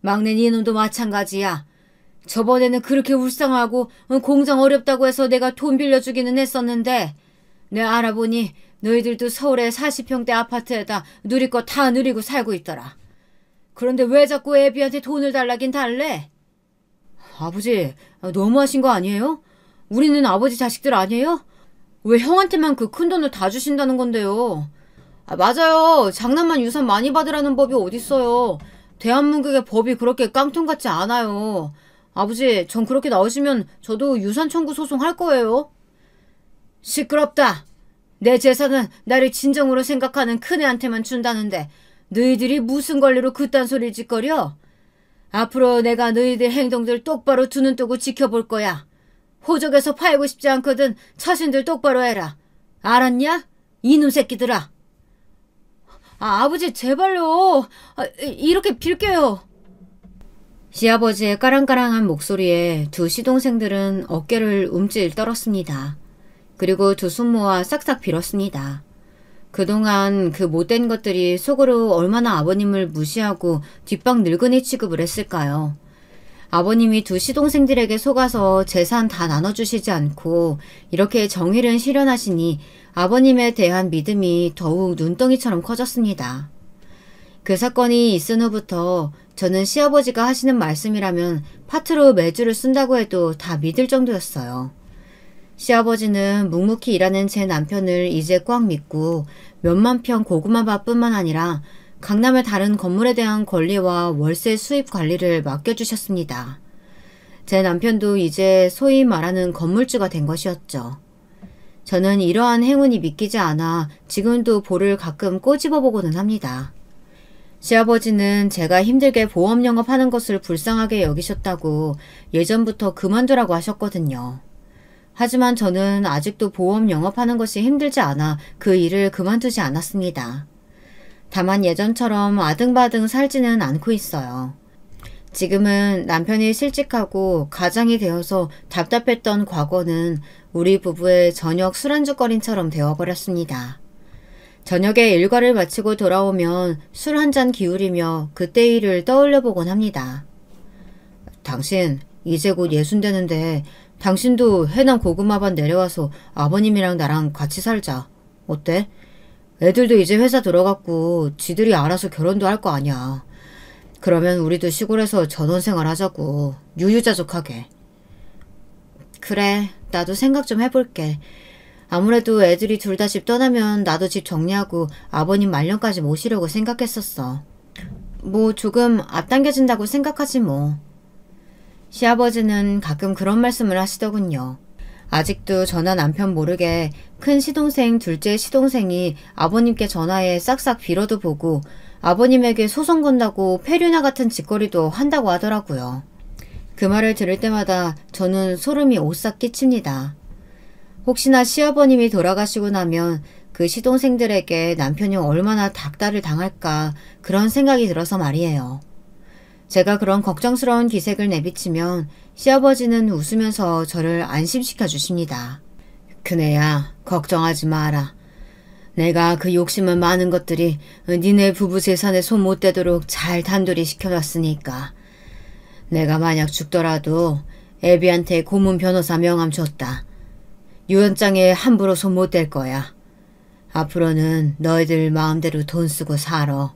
막내 이놈도 마찬가지야. 저번에는 그렇게 울상하고 공장 어렵다고 해서 내가 돈 빌려주기는 했었는데 내 알아보니 너희들도 서울에 40평대 아파트에다 누릴 거 다 누리고 살고 있더라. 그런데 왜 자꾸 애비한테 돈을 달라긴 달래? 아버지, 너무하신 거 아니에요? 우리는 아버지 자식들 아니에요? 왜 형한테만 그 큰 돈을 다 주신다는 건데요? 맞아요. 장남만 유산 많이 받으라는 법이 어딨어요. 대한민국의 법이 그렇게 깡통 같지 않아요. 아버지, 전 그렇게 나오시면 저도 유산 청구 소송할 거예요. 시끄럽다. 내 재산은 나를 진정으로 생각하는 큰애한테만 준다는데 너희들이 무슨 권리로 그딴 소리를 짓거려? 앞으로 내가 너희들 행동들 똑바로 두 눈 뜨고 지켜볼 거야. 호적에서 팔고 싶지 않거든 처신들 똑바로 해라. 알았냐? 이놈 새끼들아. 아버지 제발요. 이렇게 빌게요. 시아버지의 까랑까랑한 목소리에 두 시동생들은 어깨를 움찔 떨었습니다. 그리고 두 손 모아 싹싹 빌었습니다. 그동안 그 못된 것들이 속으로 얼마나 아버님을 무시하고 뒷방 늙은이 취급을 했을까요? 아버님이 두 시동생들에게 속아서 재산 다 나눠주시지 않고 이렇게 정의를 실현하시니 아버님에 대한 믿음이 더욱 눈덩이처럼 커졌습니다. 그 사건이 있은 후부터 저는 시아버지가 하시는 말씀이라면 파트로 매주를 쓴다고 해도 다 믿을 정도였어요. 시아버지는 묵묵히 일하는 제 남편을 이제 꽉 믿고 몇만 평 고구마밭뿐만 아니라 강남의 다른 건물에 대한 권리와 월세 수입 관리를 맡겨주셨습니다. 제 남편도 이제 소위 말하는 건물주가 된 것이었죠. 저는 이러한 행운이 믿기지 않아 지금도 볼을 가끔 꼬집어보고는 합니다. 시아버지는 제가 힘들게 보험 영업하는 것을 불쌍하게 여기셨다고 예전부터 그만두라고 하셨거든요. 하지만 저는 아직도 보험 영업하는 것이 힘들지 않아 그 일을 그만두지 않았습니다. 다만 예전처럼 아등바등 살지는 않고 있어요. 지금은 남편이 실직하고 가장이 되어서 답답했던 과거는 우리 부부의 저녁 술안주거리처럼 되어버렸습니다. 저녁에 일과를 마치고 돌아오면 술 한 잔 기울이며 그때 일을 떠올려보곤 합니다. 당신 이제 곧 60 되는데 당신도 해남 고구마밭 내려와서 아버님이랑 나랑 같이 살자. 어때? 애들도 이제 회사 들어갔고 지들이 알아서 결혼도 할 거 아니야. 그러면 우리도 시골에서 전원생활 하자고. 유유자적하게. 그래, 나도 생각 좀 해볼게. 아무래도 애들이 둘 다 집 떠나면 나도 집 정리하고 아버님 말년까지 모시려고 생각했었어. 뭐 조금 앞당겨진다고 생각하지 뭐. 시아버지는 가끔 그런 말씀을 하시더군요. 아직도 저나 남편 모르게 큰 시동생, 둘째 시동생이 아버님께 전화해 싹싹 빌어도 보고 아버님에게 소송 건다고 페류나 같은 짓거리도 한다고 하더라고요. 그 말을 들을 때마다 저는 소름이 오싹 끼칩니다. 혹시나 시아버님이 돌아가시고 나면 그 시동생들에게 남편이 얼마나 닥달을 당할까 그런 생각이 들어서 말이에요. 제가 그런 걱정스러운 기색을 내비치면 시아버지는 웃으면서 저를 안심시켜 주십니다. 그네야, 걱정하지 마라. 내가 그 욕심은 많은 것들이 니네 부부 재산에 손 못 대도록 잘 단돌이 시켜놨으니까. 내가 만약 죽더라도 애비한테 고문 변호사 명함 줬다. 유언장에 함부로 손 못 댈 거야. 앞으로는 너희들 마음대로 돈 쓰고 살아.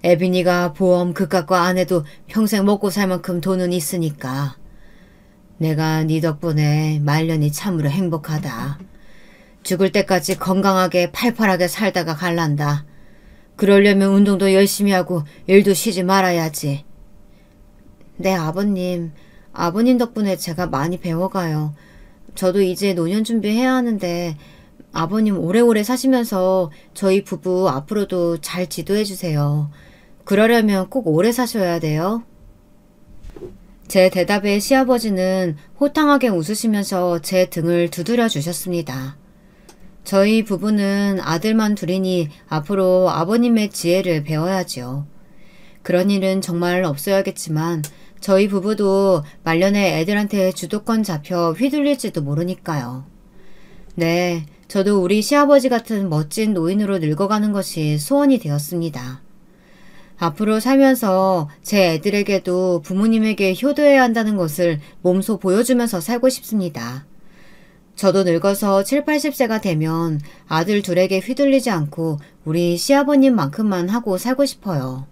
애빈이가 보험 그깟 거 안 해도 평생 먹고 살 만큼 돈은 있으니까. 내가 네 덕분에 말년이 참으로 행복하다. 죽을 때까지 건강하게 팔팔하게 살다가 갈란다. 그러려면 운동도 열심히 하고 일도 쉬지 말아야지. 네, 아버님. 아버님 덕분에 제가 많이 배워가요. 저도 이제 노년 준비해야 하는데 아버님 오래오래 사시면서 저희 부부 앞으로도 잘 지도해 주세요. 그러려면 꼭 오래 사셔야 돼요. 제 대답에 시아버지는 호탕하게 웃으시면서 제 등을 두드려 주셨습니다. 저희 부부는 아들만 둘이니 앞으로 아버님의 지혜를 배워야지요. 그런 일은 정말 없어야겠지만 저희 부부도 말년에 애들한테 주도권 잡혀 휘둘릴지도 모르니까요. 네, 저도 우리 시아버지 같은 멋진 노인으로 늙어가는 것이 소원이 되었습니다. 앞으로 살면서 제 애들에게도 부모님에게 효도해야 한다는 것을 몸소 보여주면서 살고 싶습니다. 저도 늙어서 7, 80세가 되면 아들 둘에게 휘둘리지 않고 우리 시아버님만큼만 하고 살고 싶어요.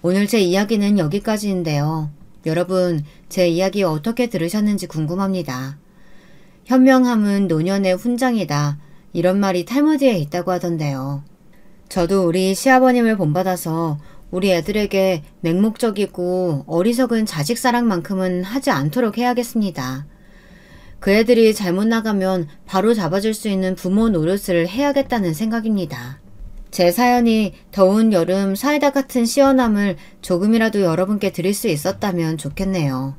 오늘 제 이야기는 여기까지인데요. 여러분, 제 이야기 어떻게 들으셨는지 궁금합니다. 현명함은 노년의 훈장이다. 이런 말이 탈무드에 있다고 하던데요. 저도 우리 시아버님을 본받아서 우리 애들에게 맹목적이고 어리석은 자식사랑만큼은 하지 않도록 해야겠습니다. 그 애들이 잘못 나가면 바로 잡아줄 수 있는 부모 노릇을 해야겠다는 생각입니다. 제 사연이 더운 여름 사이다 같은 시원함을 조금이라도 여러분께 드릴 수 있었다면 좋겠네요.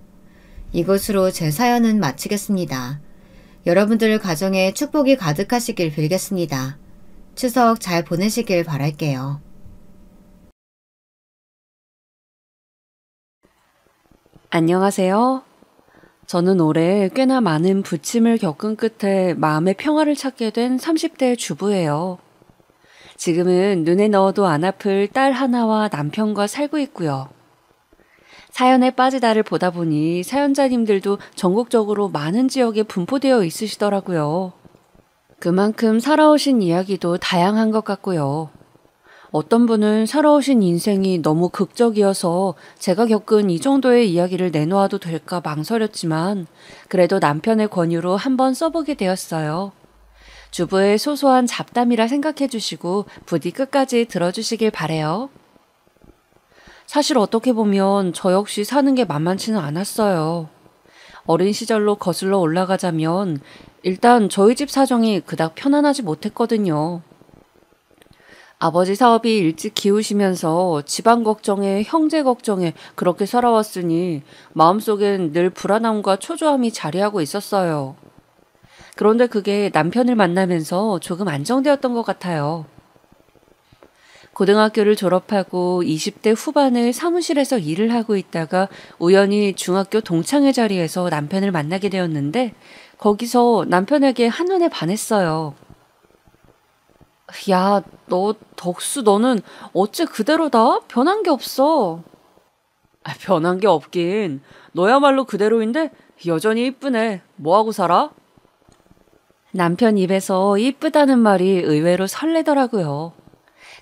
이것으로 제 사연은 마치겠습니다. 여러분들 가정에 축복이 가득하시길 빌겠습니다. 추석 잘 보내시길 바랄게요. 안녕하세요. 저는 올해 꽤나 많은 부침을 겪은 끝에 마음의 평화를 찾게 된 30대 주부예요. 지금은 눈에 넣어도 안 아플 딸 하나와 남편과 살고 있고요. 사연에 빠지다를 보다 보니 사연자님들도 전국적으로 많은 지역에 분포되어 있으시더라고요. 그만큼 살아오신 이야기도 다양한 것 같고요. 어떤 분은 살아오신 인생이 너무 극적이어서 제가 겪은 이 정도의 이야기를 내놓아도 될까 망설였지만 그래도 남편의 권유로 한번 써보게 되었어요. 주부의 소소한 잡담이라 생각해 주시고 부디 끝까지 들어주시길 바래요. 사실 어떻게 보면 저 역시 사는 게 만만치는 않았어요. 어린 시절로 거슬러 올라가자면 일단 저희 집 사정이 그닥 편안하지 못했거든요. 아버지 사업이 일찍 기우시면서 집안 걱정에 형제 걱정에 그렇게 살아왔으니 마음속엔 늘 불안함과 초조함이 자리하고 있었어요. 그런데 그게 남편을 만나면서 조금 안정되었던 것 같아요. 고등학교를 졸업하고 20대 후반을 사무실에서 일을 하고 있다가 우연히 중학교 동창회 자리에서 남편을 만나게 되었는데 거기서 남편에게 한눈에 반했어요. 야, 너 덕수 너는 어째 그대로다? 변한 게 없어. 변한 게 없긴. 너야말로 그대로인데 여전히 이쁘네. 뭐하고 살아? 남편 입에서 이쁘다는 말이 의외로 설레더라고요.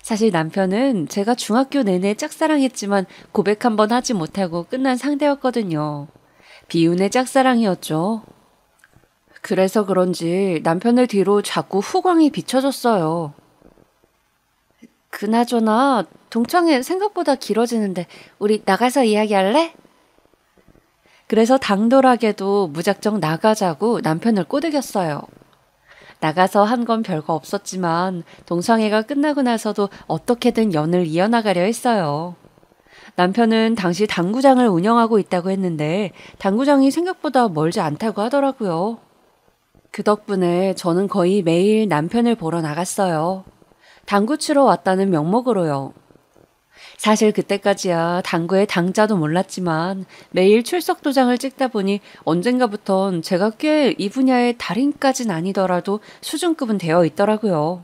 사실 남편은 제가 중학교 내내 짝사랑했지만 고백 한번 하지 못하고 끝난 상대였거든요. 비운의 짝사랑이었죠. 그래서 그런지 남편의 뒤로 자꾸 후광이 비춰졌어요. 그나저나 동창회 생각보다 길어지는데 우리 나가서 이야기할래? 그래서 당돌하게도 무작정 나가자고 남편을 꼬드겼어요. 나가서 한 건 별거 없었지만 동창회가 끝나고 나서도 어떻게든 연을 이어나가려 했어요. 남편은 당시 당구장을 운영하고 있다고 했는데 당구장이 생각보다 멀지 않다고 하더라고요. 그 덕분에 저는 거의 매일 남편을 보러 나갔어요. 당구 치러 왔다는 명목으로요. 사실 그때까지야 당구의 당자도 몰랐지만 매일 출석 도장을 찍다 보니 언젠가부턴 제가 꽤 이 분야의 달인까진 아니더라도 수준급은 되어 있더라고요.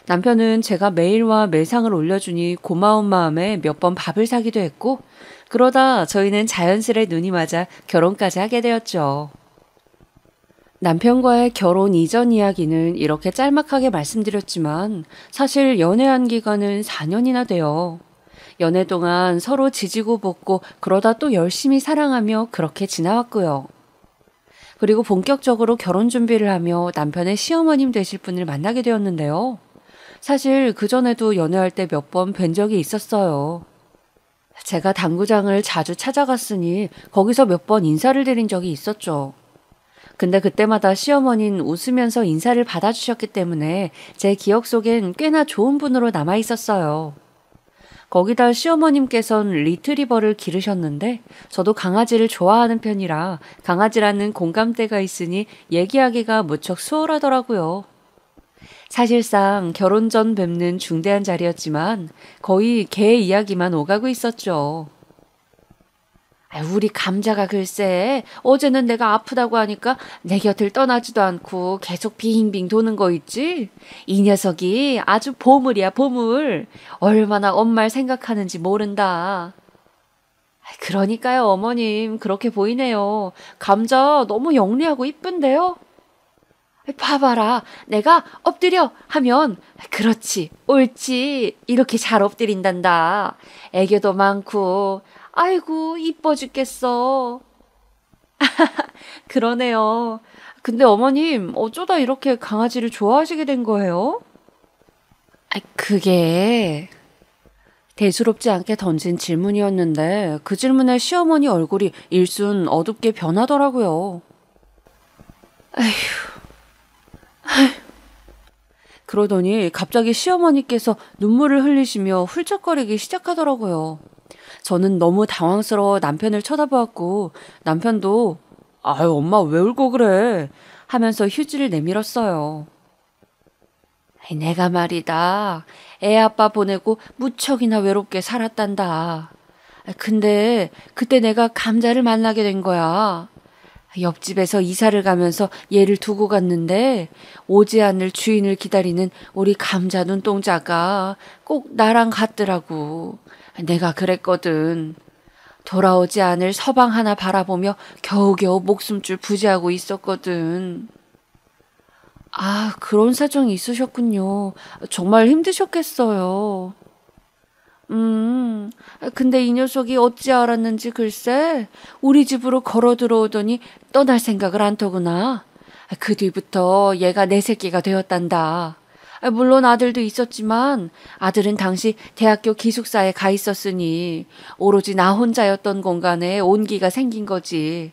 남편은 제가 메일과 매상을 올려주니 고마운 마음에 몇 번 밥을 사기도 했고 그러다 저희는 자연스레 눈이 맞아 결혼까지 하게 되었죠. 남편과의 결혼 이전 이야기는 이렇게 짤막하게 말씀드렸지만 사실 연애한 기간은 4년이나 돼요. 연애 동안 서로 지지고 볶고 그러다 또 열심히 사랑하며 그렇게 지나왔고요. 그리고 본격적으로 결혼 준비를 하며 남편의 시어머님 되실 분을 만나게 되었는데요. 사실 그전에도 연애할 때 몇 번 뵌 적이 있었어요. 제가 당구장을 자주 찾아갔으니 거기서 몇 번 인사를 드린 적이 있었죠. 근데 그때마다 시어머니는 웃으면서 인사를 받아주셨기 때문에 제 기억 속엔 꽤나 좋은 분으로 남아 있었어요. 거기다 시어머님께선 리트리버를 기르셨는데 저도 강아지를 좋아하는 편이라 강아지라는 공감대가 있으니 얘기하기가 무척 수월하더라고요. 사실상 결혼 전 뵙는 중대한 자리였지만 거의 개 이야기만 오가고 있었죠. 우리 감자가 글쎄 어제는 내가 아프다고 하니까 내 곁을 떠나지도 않고 계속 빙빙 도는 거 있지? 이 녀석이 아주 보물이야 보물. 얼마나 엄마를 생각하는지 모른다. 그러니까요 어머님 그렇게 보이네요. 감자 너무 영리하고 이쁜데요? 봐봐라 내가 엎드려 하면 그렇지 옳지 이렇게 잘 엎드린단다. 애교도 많고 아이고 이뻐 죽겠어. 그러네요. 근데 어머님 어쩌다 이렇게 강아지를 좋아하시게 된 거예요? 그게 대수롭지 않게 던진 질문이었는데 그 질문에 시어머니 얼굴이 일순 어둡게 변하더라고요. 그러더니 갑자기 시어머니께서 눈물을 흘리시며 훌쩍거리기 시작하더라고요. 저는 너무 당황스러워 남편을 쳐다보았고 남편도 아유 엄마 왜 울고 그래 하면서 휴지를 내밀었어요. 내가 말이다. 애 아빠 보내고 무척이나 외롭게 살았단다. 근데 그때 내가 감자를 만나게 된 거야. 옆집에서 이사를 가면서 얘를 두고 갔는데 오지 않을 주인을 기다리는 우리 감자 눈동자가 꼭 나랑 같더라고. 내가 그랬거든. 돌아오지 않을 서방 하나 바라보며 겨우겨우 목숨줄 부지하고 있었거든. 아, 그런 사정이 있으셨군요. 정말 힘드셨겠어요. 근데 이 녀석이 어찌 알았는지 글쎄 우리 집으로 걸어 들어오더니 떠날 생각을 안 터구나. 그 뒤부터 얘가 내 새끼가 되었단다. 물론 아들도 있었지만 아들은 당시 대학교 기숙사에 가 있었으니 오로지 나 혼자였던 공간에 온기가 생긴 거지.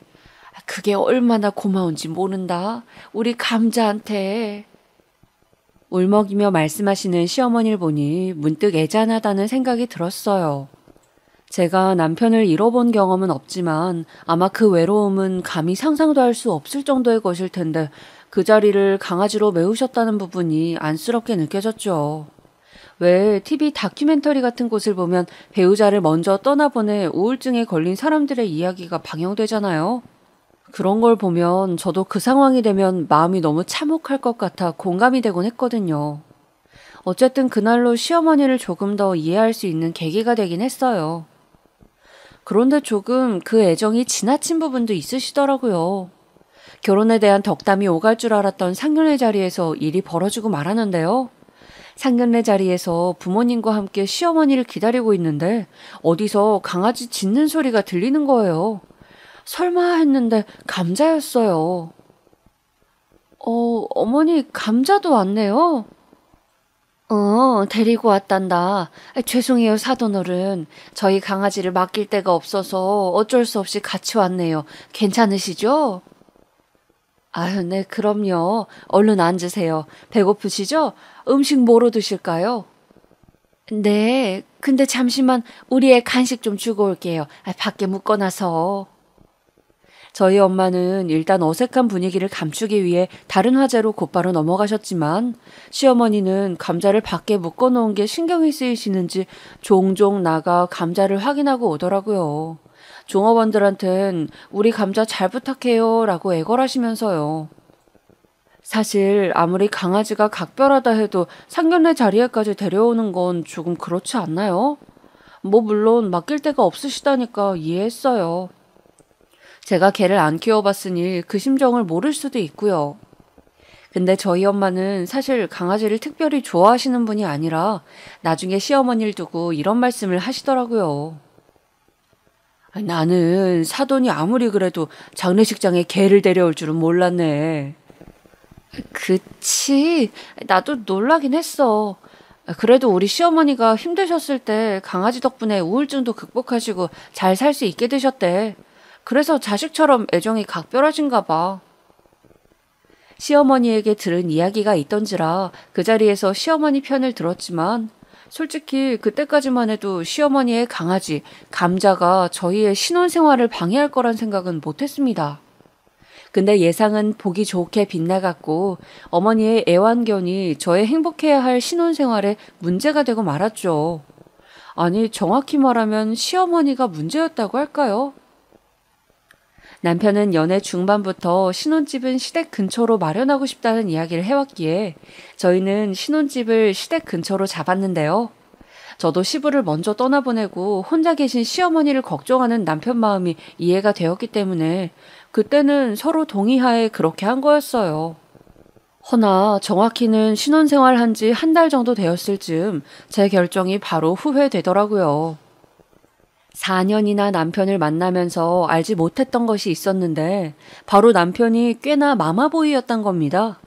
그게 얼마나 고마운지 모른다. 우리 감자한테. 울먹이며 말씀하시는 시어머니를 보니 문득 애잔하다는 생각이 들었어요. 제가 남편을 잃어본 경험은 없지만 아마 그 외로움은 감히 상상도 할 수 없을 정도의 것일 텐데 그 자리를 강아지로 메우셨다는 부분이 안쓰럽게 느껴졌죠. 왜 TV 다큐멘터리 같은 곳을 보면 배우자를 먼저 떠나보내 우울증에 걸린 사람들의 이야기가 방영되잖아요. 그런 걸 보면 저도 그 상황이 되면 마음이 너무 참혹할 것 같아 공감이 되곤 했거든요. 어쨌든 그날로 시어머니를 조금 더 이해할 수 있는 계기가 되긴 했어요. 그런데 조금 그 애정이 지나친 부분도 있으시더라고요. 결혼에 대한 덕담이 오갈 줄 알았던 상견례 자리에서 일이 벌어지고 말았는데요. 상견례 자리에서 부모님과 함께 시어머니를 기다리고 있는데 어디서 강아지 짖는 소리가 들리는 거예요. 설마 했는데 감자였어요. 어머니 감자도 왔네요. 데리고 왔단다. 죄송해요, 사돈어른. 저희 강아지를 맡길 데가 없어서 어쩔 수 없이 같이 왔네요. 괜찮으시죠? 아유, 네, 그럼요. 얼른 앉으세요. 배고프시죠? 음식 뭐로 드실까요? 네, 근데 잠시만 우리 애 간식 좀 주고 올게요. 밖에 묶어놔서. 저희 엄마는 일단 어색한 분위기를 감추기 위해 다른 화제로 곧바로 넘어가셨지만 시어머니는 감자를 밖에 묶어놓은 게 신경이 쓰이시는지 종종 나가 감자를 확인하고 오더라고요. 종업원들한텐 우리 감자 잘 부탁해요 라고 애걸하시면서요. 사실 아무리 강아지가 각별하다 해도 상견례 자리에까지 데려오는 건 조금 그렇지 않나요? 뭐 물론 맡길 데가 없으시다니까 이해했어요. 제가 개를 안 키워봤으니 그 심정을 모를 수도 있고요. 근데 저희 엄마는 사실 강아지를 특별히 좋아하시는 분이 아니라 나중에 시어머니를 두고 이런 말씀을 하시더라고요. 나는 사돈이 아무리 그래도 장례식장에 개를 데려올 줄은 몰랐네. 그치. 나도 놀라긴 했어. 그래도 우리 시어머니가 힘드셨을 때 강아지 덕분에 우울증도 극복하시고 잘 살 수 있게 되셨대. 그래서 자식처럼 애정이 각별하신가 봐. 시어머니에게 들은 이야기가 있던지라 그 자리에서 시어머니 편을 들었지만 솔직히 그때까지만 해도 시어머니의 강아지, 감자가 저희의 신혼생활을 방해할 거란 생각은 못했습니다. 근데 예상은 보기 좋게 빗나갔고 어머니의 애완견이 저의 행복해야 할 신혼생활에 문제가 되고 말았죠. 아니, 정확히 말하면 시어머니가 문제였다고 할까요? 남편은 연애 중반부터 신혼집은 시댁 근처로 마련하고 싶다는 이야기를 해왔기에 저희는 신혼집을 시댁 근처로 잡았는데요. 저도 시부를 먼저 떠나보내고 혼자 계신 시어머니를 걱정하는 남편 마음이 이해가 되었기 때문에 그때는 서로 동의하에 그렇게 한 거였어요. 허나 정확히는 신혼생활 한 지 한 달 정도 되었을 즈음 제 결정이 바로 후회되더라고요. 4년이나 남편을 만나면서 알지 못했던 것이 있었는데 바로 남편이 꽤나 마마보이였던 겁니다.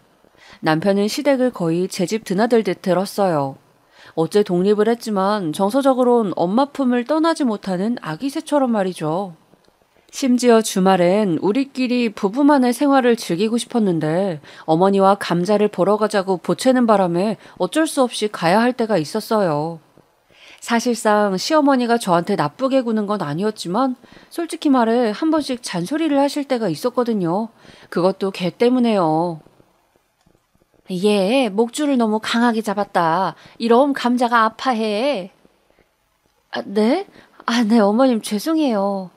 남편은 시댁을 거의 제 집 드나들듯 들었어요. 어째 독립을 했지만 정서적으론 엄마 품을 떠나지 못하는 아기새처럼 말이죠. 심지어 주말엔 우리끼리 부부만의 생활을 즐기고 싶었는데 어머니와 감자를 보러 가자고 보채는 바람에 어쩔 수 없이 가야 할 때가 있었어요. 사실상 시어머니가 저한테 나쁘게 구는 건 아니었지만 솔직히 말해 한 번씩 잔소리를 하실 때가 있었거든요. 그것도 개 때문에요. 얘 목줄을 너무 강하게 잡았다. 이러면 감자가 아파해. 네? 네, 어머님 죄송해요.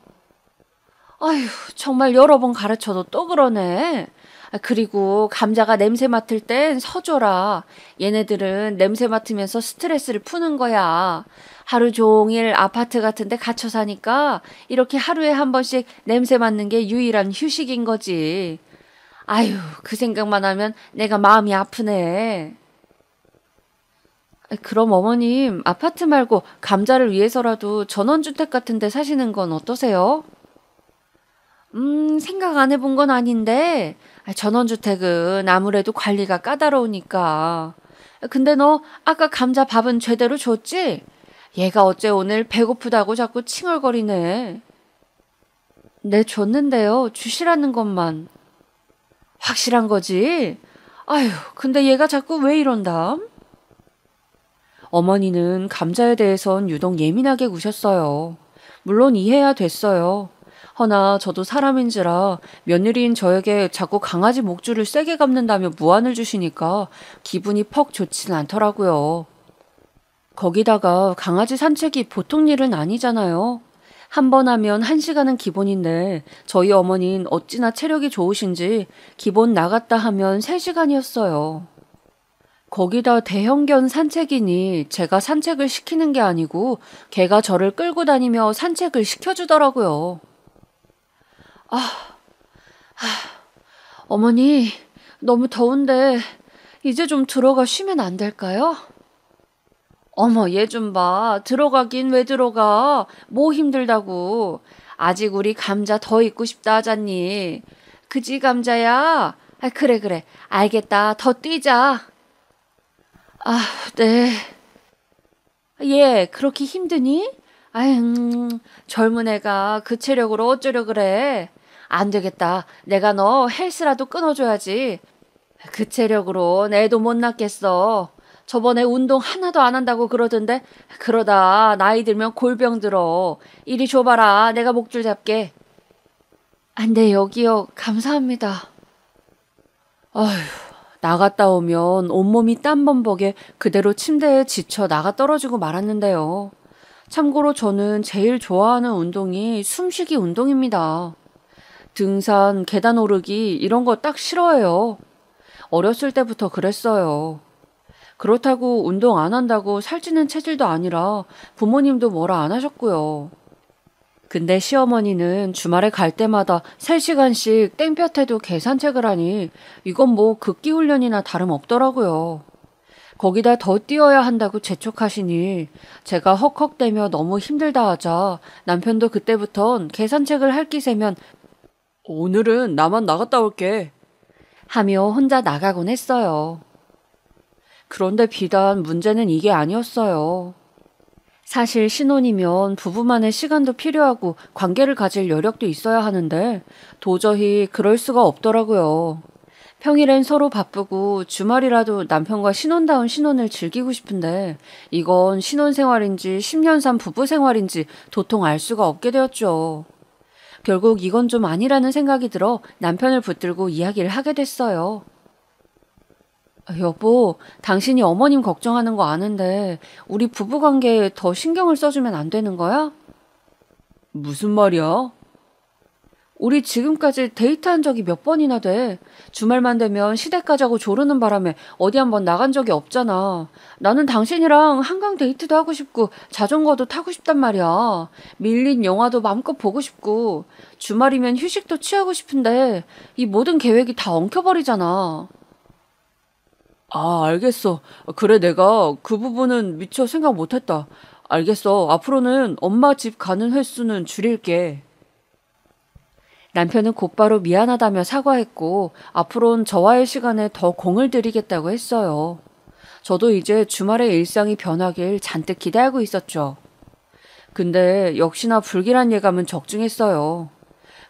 아휴, 정말 여러 번 가르쳐도 또 그러네. 그리고 감자가 냄새 맡을 땐 서줘라. 얘네들은 냄새 맡으면서 스트레스를 푸는 거야. 하루 종일 아파트 같은 데 갇혀 사니까 이렇게 하루에 한 번씩 냄새 맡는 게 유일한 휴식인 거지. 아휴, 그 생각만 하면 내가 마음이 아프네. 그럼 어머님, 아파트 말고 감자를 위해서라도 전원주택 같은 데 사시는 건 어떠세요? 생각 안 해본 건 아닌데, 전원주택은 아무래도 관리가 까다로우니까. 근데 너 아까 감자 밥은 제대로 줬지? 얘가 어째 오늘 배고프다고 자꾸 칭얼거리네. 네, 줬는데요. 주시라는 것만. 확실한 거지? 아휴, 근데 얘가 자꾸 왜 이런다? 어머니는 감자에 대해선 유독 예민하게 구셨어요. 물론 이해야 됐어요. 허나 저도 사람인지라 며느리인 저에게 자꾸 강아지 목줄을 세게 감는다며 무안을 주시니까 기분이 퍽 좋진 않더라고요. 거기다가 강아지 산책이 보통 일은 아니잖아요. 한 번 하면 1시간은 기본인데 저희 어머니는 어찌나 체력이 좋으신지 기본 나갔다 하면 3시간이었어요. 거기다 대형견 산책이니 제가 산책을 시키는 게 아니고 걔가 저를 끌고 다니며 산책을 시켜주더라고요. 어머니, 너무 더운데 이제 좀 들어가 쉬면 안 될까요? 어머, 얘 좀 봐. 들어가긴 왜 들어가. 뭐 힘들다고. 아직 우리 감자 더 있고 싶다 하잖니. 그지 감자야? 아, 그래, 그래. 알겠다. 더 뛰자. 아, 네. 얘, 그렇게 힘드니? 젊은 애가 그 체력으로 어쩌려 그래. 안 되겠다. 내가 너 헬스라도 끊어줘야지. 그 체력으로 애도 못 낳겠어. 저번에 운동 하나도 안 한다고 그러던데 그러다 나이 들면 골병 들어. 이리 줘봐라. 내가 목줄 잡게. 안 돼, 여기요. 감사합니다. 아휴, 나갔다 오면 온몸이 땀범벅에 그대로 침대에 지쳐 나가 떨어지고 말았는데요. 참고로 저는 제일 좋아하는 운동이 숨쉬기 운동입니다. 등산, 계단 오르기 이런 거 딱 싫어해요. 어렸을 때부터 그랬어요. 그렇다고 운동 안 한다고 살찌는 체질도 아니라 부모님도 뭐라 안 하셨고요. 근데 시어머니는 주말에 갈 때마다 3시간씩 땡볕에도 계산책을 하니 이건 뭐 극기 훈련이나 다름없더라고요. 거기다 더 뛰어야 한다고 재촉하시니 제가 헉헉대며 너무 힘들다 하자 남편도 그때부턴 계산책을 할 기세면 오늘은 나만 나갔다 올게 하며 혼자 나가곤 했어요. 그런데 비단 문제는 이게 아니었어요. 사실 신혼이면 부부만의 시간도 필요하고 관계를 가질 여력도 있어야 하는데 도저히 그럴 수가 없더라고요. 평일엔 서로 바쁘고 주말이라도 남편과 신혼다운 신혼을 즐기고 싶은데 이건 신혼생활인지 10년 산 부부생활인지 도통 알 수가 없게 되었죠. 결국 이건 좀 아니라는 생각이 들어 남편을 붙들고 이야기를 하게 됐어요. 여보, 당신이 어머님 걱정하는 거 아는데 우리 부부관계에 더 신경을 써주면 안 되는 거야? 무슨 말이야? 우리 지금까지 데이트한 적이 몇 번이나 돼. 주말만 되면 시댁 가자고 조르는 바람에 어디 한번 나간 적이 없잖아. 나는 당신이랑 한강 데이트도 하고 싶고 자전거도 타고 싶단 말이야. 밀린 영화도 마음껏 보고 싶고 주말이면 휴식도 취하고 싶은데 이 모든 계획이 다 엉켜버리잖아. 아, 알겠어. 그래, 내가 그 부분은 미처 생각 못했다. 알겠어. 앞으로는 엄마 집 가는 횟수는 줄일게. 남편은 곧바로 미안하다며 사과했고 앞으로는 저와의 시간에 더 공을 들이겠다고 했어요. 저도 이제 주말의 일상이 변하길 잔뜩 기대하고 있었죠. 근데 역시나 불길한 예감은 적중했어요.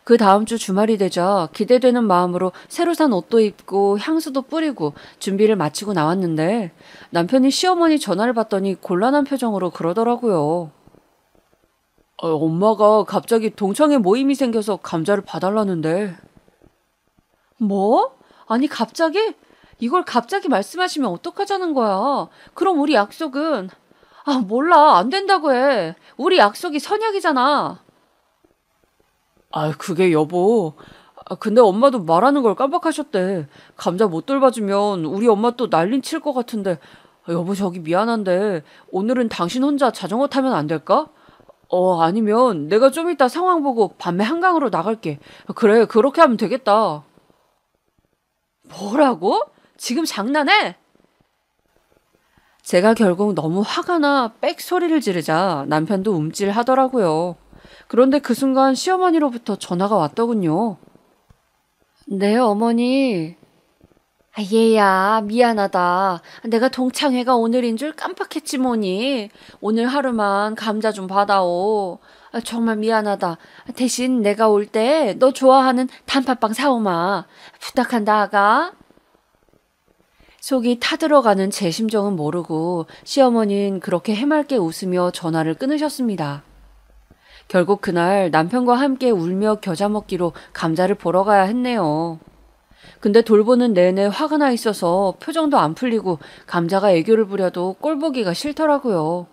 그 다음 주 주말이 되자 기대되는 마음으로 새로 산 옷도 입고 향수도 뿌리고 준비를 마치고 나왔는데 남편이 시어머니 전화를 받더니 곤란한 표정으로 그러더라고요. 엄마가 갑자기 동창회 모임이 생겨서 감자를 봐달라는데. 뭐? 아니 갑자기? 이걸 갑자기 말씀하시면 어떡하자는 거야. 그럼 우리 약속은. 아, 몰라. 안 된다고 해. 우리 약속이 선약이잖아. 아, 그게 여보. 근데 엄마도 말하는 걸 깜빡하셨대. 감자 못 돌봐주면 우리 엄마 또 난리 칠 것 같은데. 여보, 저기 미안한데 오늘은 당신 혼자 자전거 타면 안 될까? 아니면 내가 좀 이따 상황 보고 밤에 한강으로 나갈게. 그래, 그렇게 하면 되겠다. 뭐라고? 지금 장난해? 제가 결국 너무 화가 나 빽 소리를 지르자 남편도 움찔하더라고요. 그런데 그 순간 시어머니로부터 전화가 왔더군요. 네, 어머니. 얘야, 미안하다. 내가 동창회가 오늘인 줄 깜빡했지 뭐니. 오늘 하루만 감자 좀 받아오. 정말 미안하다. 대신 내가 올 때 너 좋아하는 단팥빵 사오마. 부탁한다, 아가. 속이 타들어가는 제 심정은 모르고 시어머니는 그렇게 해맑게 웃으며 전화를 끊으셨습니다. 결국 그날 남편과 함께 울며 겨자 먹기로 감자를 보러 가야 했네요. 근데 돌보는 내내 화가 나 있어서 표정도 안 풀리고 감자가 애교를 부려도 꼴보기가 싫더라고요.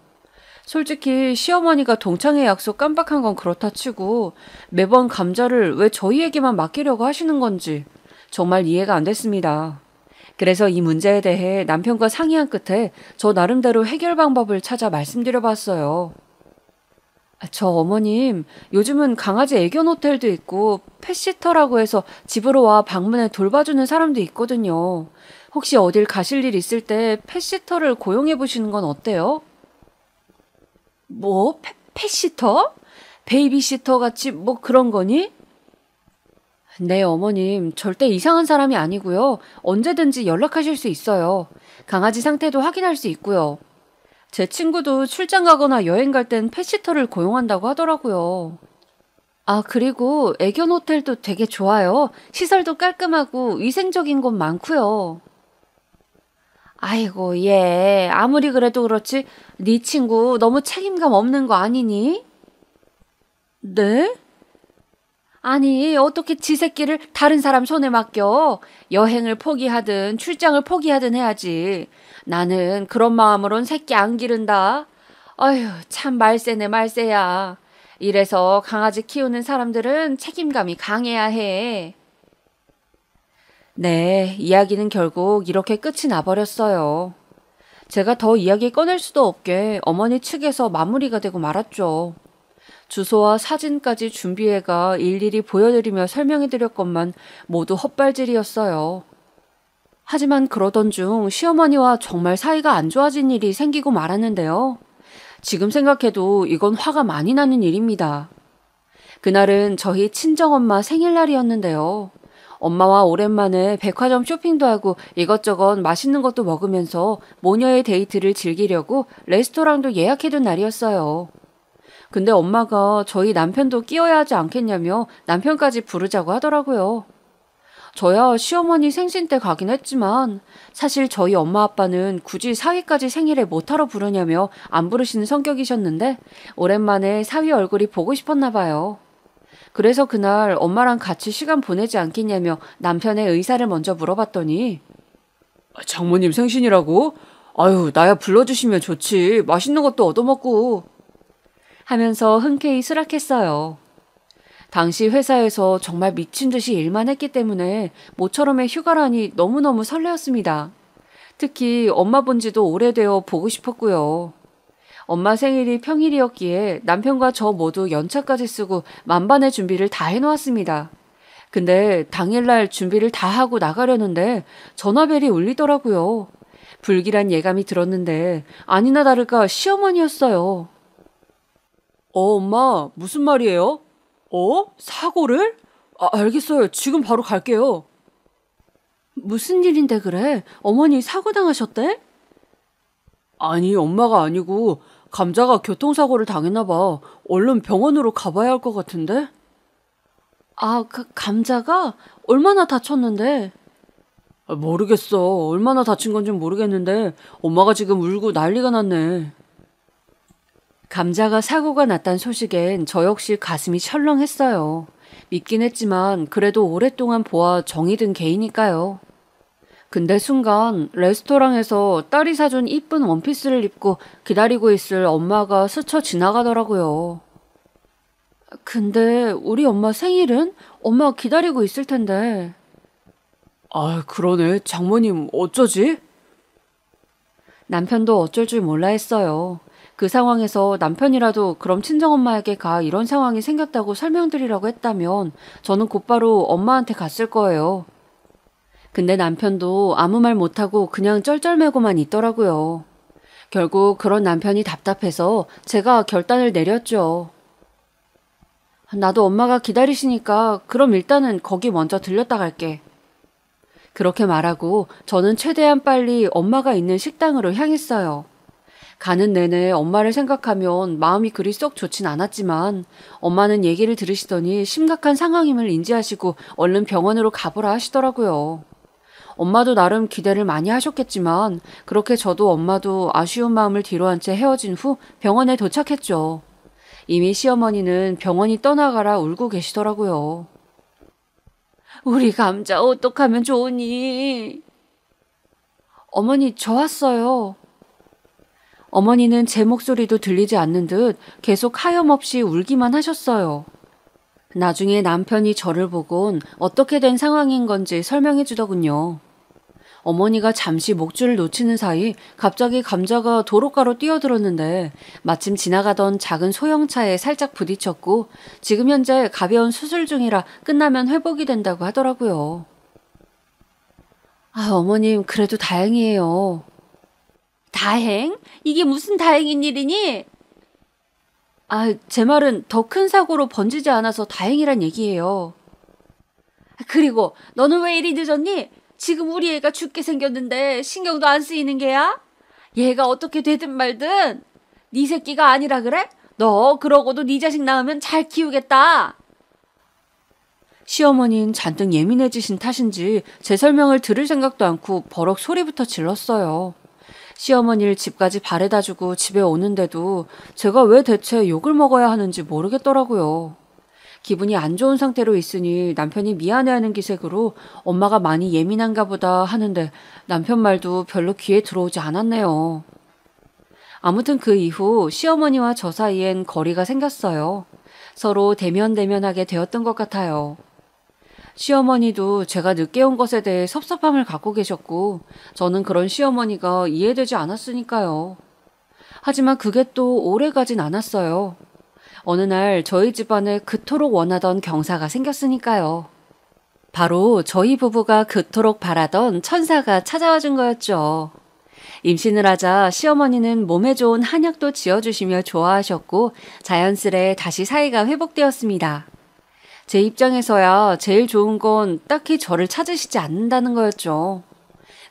솔직히 시어머니가 동창회 약속 깜빡한 건 그렇다 치고 매번 감자를 왜 저희에게만 맡기려고 하시는 건지 정말 이해가 안 됐습니다. 그래서 이 문제에 대해 남편과 상의한 끝에 저 나름대로 해결 방법을 찾아 말씀드려봤어요. 저 어머님, 요즘은 강아지 애견 호텔도 있고 펫시터라고 해서 집으로 와 방문해 돌봐주는 사람도 있거든요. 혹시 어딜 가실 일 있을 때 펫시터를 고용해 보시는 건 어때요? 뭐? 펫시터? 베이비시터 같이 뭐 그런 거니? 네, 어머님, 절대 이상한 사람이 아니고요. 언제든지 연락하실 수 있어요. 강아지 상태도 확인할 수 있고요. 제 친구도 출장 가거나 여행 갈 땐 펫시터를 고용한다고 하더라고요. 아, 그리고 애견 호텔도 되게 좋아요. 시설도 깔끔하고 위생적인 곳 많고요. 아이고, 얘 아무리 그래도 그렇지 네 친구 너무 책임감 없는 거 아니니? 네? 아니, 어떻게 지 새끼를 다른 사람 손에 맡겨? 여행을 포기하든 출장을 포기하든 해야지. 나는 그런 마음으론 새끼 안 기른다. 아휴, 참 말세네 말세야. 이래서 강아지 키우는 사람들은 책임감이 강해야 해. 네, 이야기는 결국 이렇게 끝이 나버렸어요. 제가 더 이야기 꺼낼 수도 없게 어머니 측에서 마무리가 되고 말았죠. 주소와 사진까지 준비해가 일일이 보여드리며 설명해드렸건만 모두 헛발질이었어요. 하지만 그러던 중 시어머니와 정말 사이가 안 좋아진 일이 생기고 말았는데요. 지금 생각해도 이건 화가 많이 나는 일입니다. 그날은 저희 친정엄마 생일날이었는데요. 엄마와 오랜만에 백화점 쇼핑도 하고 이것저것 맛있는 것도 먹으면서 모녀의 데이트를 즐기려고 레스토랑도 예약해둔 날이었어요. 근데 엄마가 저희 남편도 끼워야 하지 않겠냐며 남편까지 부르자고 하더라고요. 저야 시어머니 생신 때 가긴 했지만 사실 저희 엄마 아빠는 굳이 사위까지 생일에 못하러 부르냐며 안 부르시는 성격이셨는데 오랜만에 사위 얼굴이 보고 싶었나 봐요. 그래서 그날 엄마랑 같이 시간 보내지 않겠냐며 남편의 의사를 먼저 물어봤더니 장모님 생신이라고? 아유, 나야 불러주시면 좋지. 맛있는 것도 얻어먹고. 하면서 흔쾌히 수락했어요. 당시 회사에서 정말 미친 듯이 일만 했기 때문에 모처럼의 휴가라니 너무너무 설레었습니다. 특히 엄마 본 지도 오래되어 보고 싶었고요. 엄마 생일이 평일이었기에 남편과 저 모두 연차까지 쓰고 만반의 준비를 다 해놓았습니다. 근데 당일날 준비를 다 하고 나가려는데 전화벨이 울리더라고요. 불길한 예감이 들었는데 아니나 다를까 시어머니였어요. 엄마, 무슨 말이에요? 사고를? 알겠어요. 지금 바로 갈게요. 무슨 일인데 그래? 어머니 사고 당하셨대? 아니, 엄마가 아니고 감자가 교통사고를 당했나 봐. 얼른 병원으로 가봐야 할 것 같은데? 감자가? 얼마나 다쳤는데? 모르겠어. 얼마나 다친 건지 모르겠는데 엄마가 지금 울고 난리가 났네. 감자가 사고가 났단 소식엔 저 역시 가슴이 철렁했어요. 믿긴 했지만 그래도 오랫동안 보아 정이 든 개이니까요. 근데 순간 레스토랑에서 딸이 사준 이쁜 원피스를 입고 기다리고 있을 엄마가 스쳐 지나가더라고요. 근데 우리 엄마 생일은? 엄마 기다리고 있을 텐데. 그러네. 장모님 어쩌지? 남편도 어쩔 줄 몰라 했어요. 그 상황에서 남편이라도 그럼 친정엄마에게 가 이런 상황이 생겼다고 설명드리라고 했다면 저는 곧바로 엄마한테 갔을 거예요. 근데 남편도 아무 말 못하고 그냥 쩔쩔매고만 있더라고요. 결국 그런 남편이 답답해서 제가 결단을 내렸죠. 나도 엄마가 기다리시니까 그럼 일단은 거기 먼저 들렸다 갈게. 그렇게 말하고 저는 최대한 빨리 엄마가 있는 식당으로 향했어요. 가는 내내 엄마를 생각하면 마음이 그리 썩 좋진 않았지만 엄마는 얘기를 들으시더니 심각한 상황임을 인지하시고 얼른 병원으로 가보라 하시더라고요. 엄마도 나름 기대를 많이 하셨겠지만 그렇게 저도 엄마도 아쉬운 마음을 뒤로한 채 헤어진 후 병원에 도착했죠. 이미 시어머니는 병원이 떠나가라 울고 계시더라고요. 우리 감자 어떡하면 좋으니? 어머니 저 왔어요. 어머니는 제 목소리도 들리지 않는 듯 계속 하염없이 울기만 하셨어요. 나중에 남편이 저를 보곤 어떻게 된 상황인 건지 설명해 주더군요. 어머니가 잠시 목줄을 놓치는 사이 갑자기 감자가 도로가로 뛰어들었는데 마침 지나가던 작은 소형차에 살짝 부딪혔고 지금 현재 가벼운 수술 중이라 끝나면 회복이 된다고 하더라고요. 어머님 그래도 다행이에요. 다행? 이게 무슨 다행인 일이니? 제 말은 더 큰 사고로 번지지 않아서 다행이란 얘기예요. 그리고 너는 왜 이리 늦었니? 지금 우리 애가 죽게 생겼는데 신경도 안 쓰이는 게야? 얘가 어떻게 되든 말든 네 새끼가 아니라 그래? 너 그러고도 네 자식 낳으면 잘 키우겠다. 시어머니는 잔뜩 예민해지신 탓인지 제 설명을 들을 생각도 않고 버럭 소리부터 질렀어요. 시어머니를 집까지 바래다주고 집에 오는데도 제가 왜 대체 욕을 먹어야 하는지 모르겠더라고요. 기분이 안 좋은 상태로 있으니 남편이 미안해하는 기색으로 엄마가 많이 예민한가 보다 하는데 남편 말도 별로 귀에 들어오지 않았네요. 아무튼 그 이후 시어머니와 저 사이엔 거리가 생겼어요. 서로 대면대면하게 되었던 것 같아요. 시어머니도 제가 늦게 온 것에 대해 섭섭함을 갖고 계셨고 저는 그런 시어머니가 이해되지 않았으니까요. 하지만 그게 또 오래가진 않았어요. 어느 날 저희 집안에 그토록 원하던 경사가 생겼으니까요. 바로 저희 부부가 그토록 바라던 천사가 찾아와 준 거였죠. 임신을 하자 시어머니는 몸에 좋은 한약도 지어주시며 좋아하셨고 자연스레 다시 사이가 회복되었습니다. 제 입장에서야 제일 좋은 건 딱히 저를 찾으시지 않는다는 거였죠.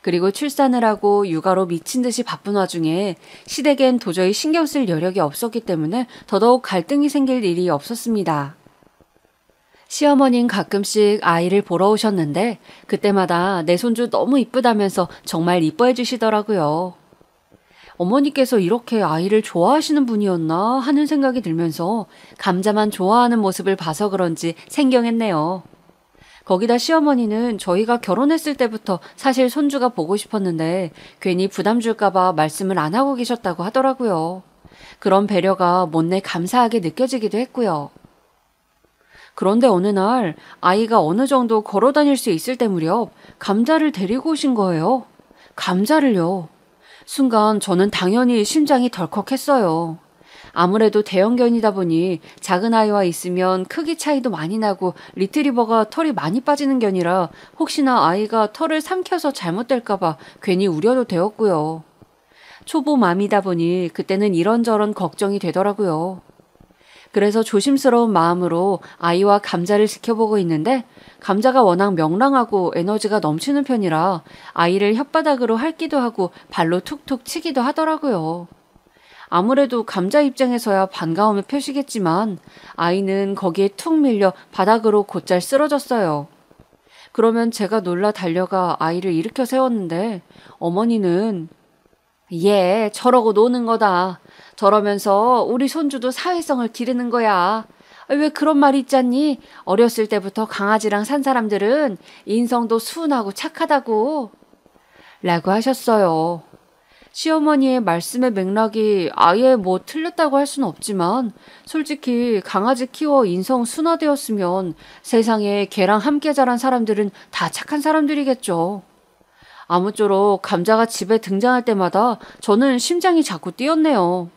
그리고 출산을 하고 육아로 미친 듯이 바쁜 와중에 시댁엔 도저히 신경 쓸 여력이 없었기 때문에 더더욱 갈등이 생길 일이 없었습니다. 시어머니는 가끔씩 아이를 보러 오셨는데 그때마다 내 손주 너무 이쁘다면서 정말 이뻐해 주시더라고요. 어머니께서 이렇게 아이를 좋아하시는 분이었나 하는 생각이 들면서 감자만 좋아하는 모습을 봐서 그런지 생경했네요. 거기다 시어머니는 저희가 결혼했을 때부터 사실 손주가 보고 싶었는데 괜히 부담 줄까봐 말씀을 안 하고 계셨다고 하더라고요. 그런 배려가 못내 감사하게 느껴지기도 했고요. 그런데 어느 날 아이가 어느 정도 걸어 다닐 수 있을 때 무렵 감자를 데리고 오신 거예요. 감자를요. 순간 저는 당연히 심장이 덜컥했어요. 아무래도 대형견이다 보니 작은 아이와 있으면 크기 차이도 많이 나고 리트리버가 털이 많이 빠지는 견이라 혹시나 아이가 털을 삼켜서 잘못될까봐 괜히 우려도 되었고요. 초보맘이다 보니 그때는 이런저런 걱정이 되더라고요. 그래서 조심스러운 마음으로 아이와 감자를 지켜보고 있는데 감자가 워낙 명랑하고 에너지가 넘치는 편이라 아이를 혓바닥으로 핥기도 하고 발로 툭툭 치기도 하더라고요. 아무래도 감자 입장에서야 반가움의 표시겠지만 아이는 거기에 툭 밀려 바닥으로 곧잘 쓰러졌어요. 그러면 제가 놀라 달려가 아이를 일으켜 세웠는데 어머니는 얘 저러고 노는 거다. 저러면서 우리 손주도 사회성을 기르는 거야. 왜 그런 말 있잖니? 어렸을 때부터 강아지랑 산 사람들은 인성도 순하고 착하다고. 라고 하셨어요. 시어머니의 말씀의 맥락이 아예 뭐 틀렸다고 할 수는 없지만 솔직히 강아지 키워 인성 순화되었으면 세상에 걔랑 함께 자란 사람들은 다 착한 사람들이겠죠. 아무쪼록 감자가 집에 등장할 때마다 저는 심장이 자꾸 뛰었네요.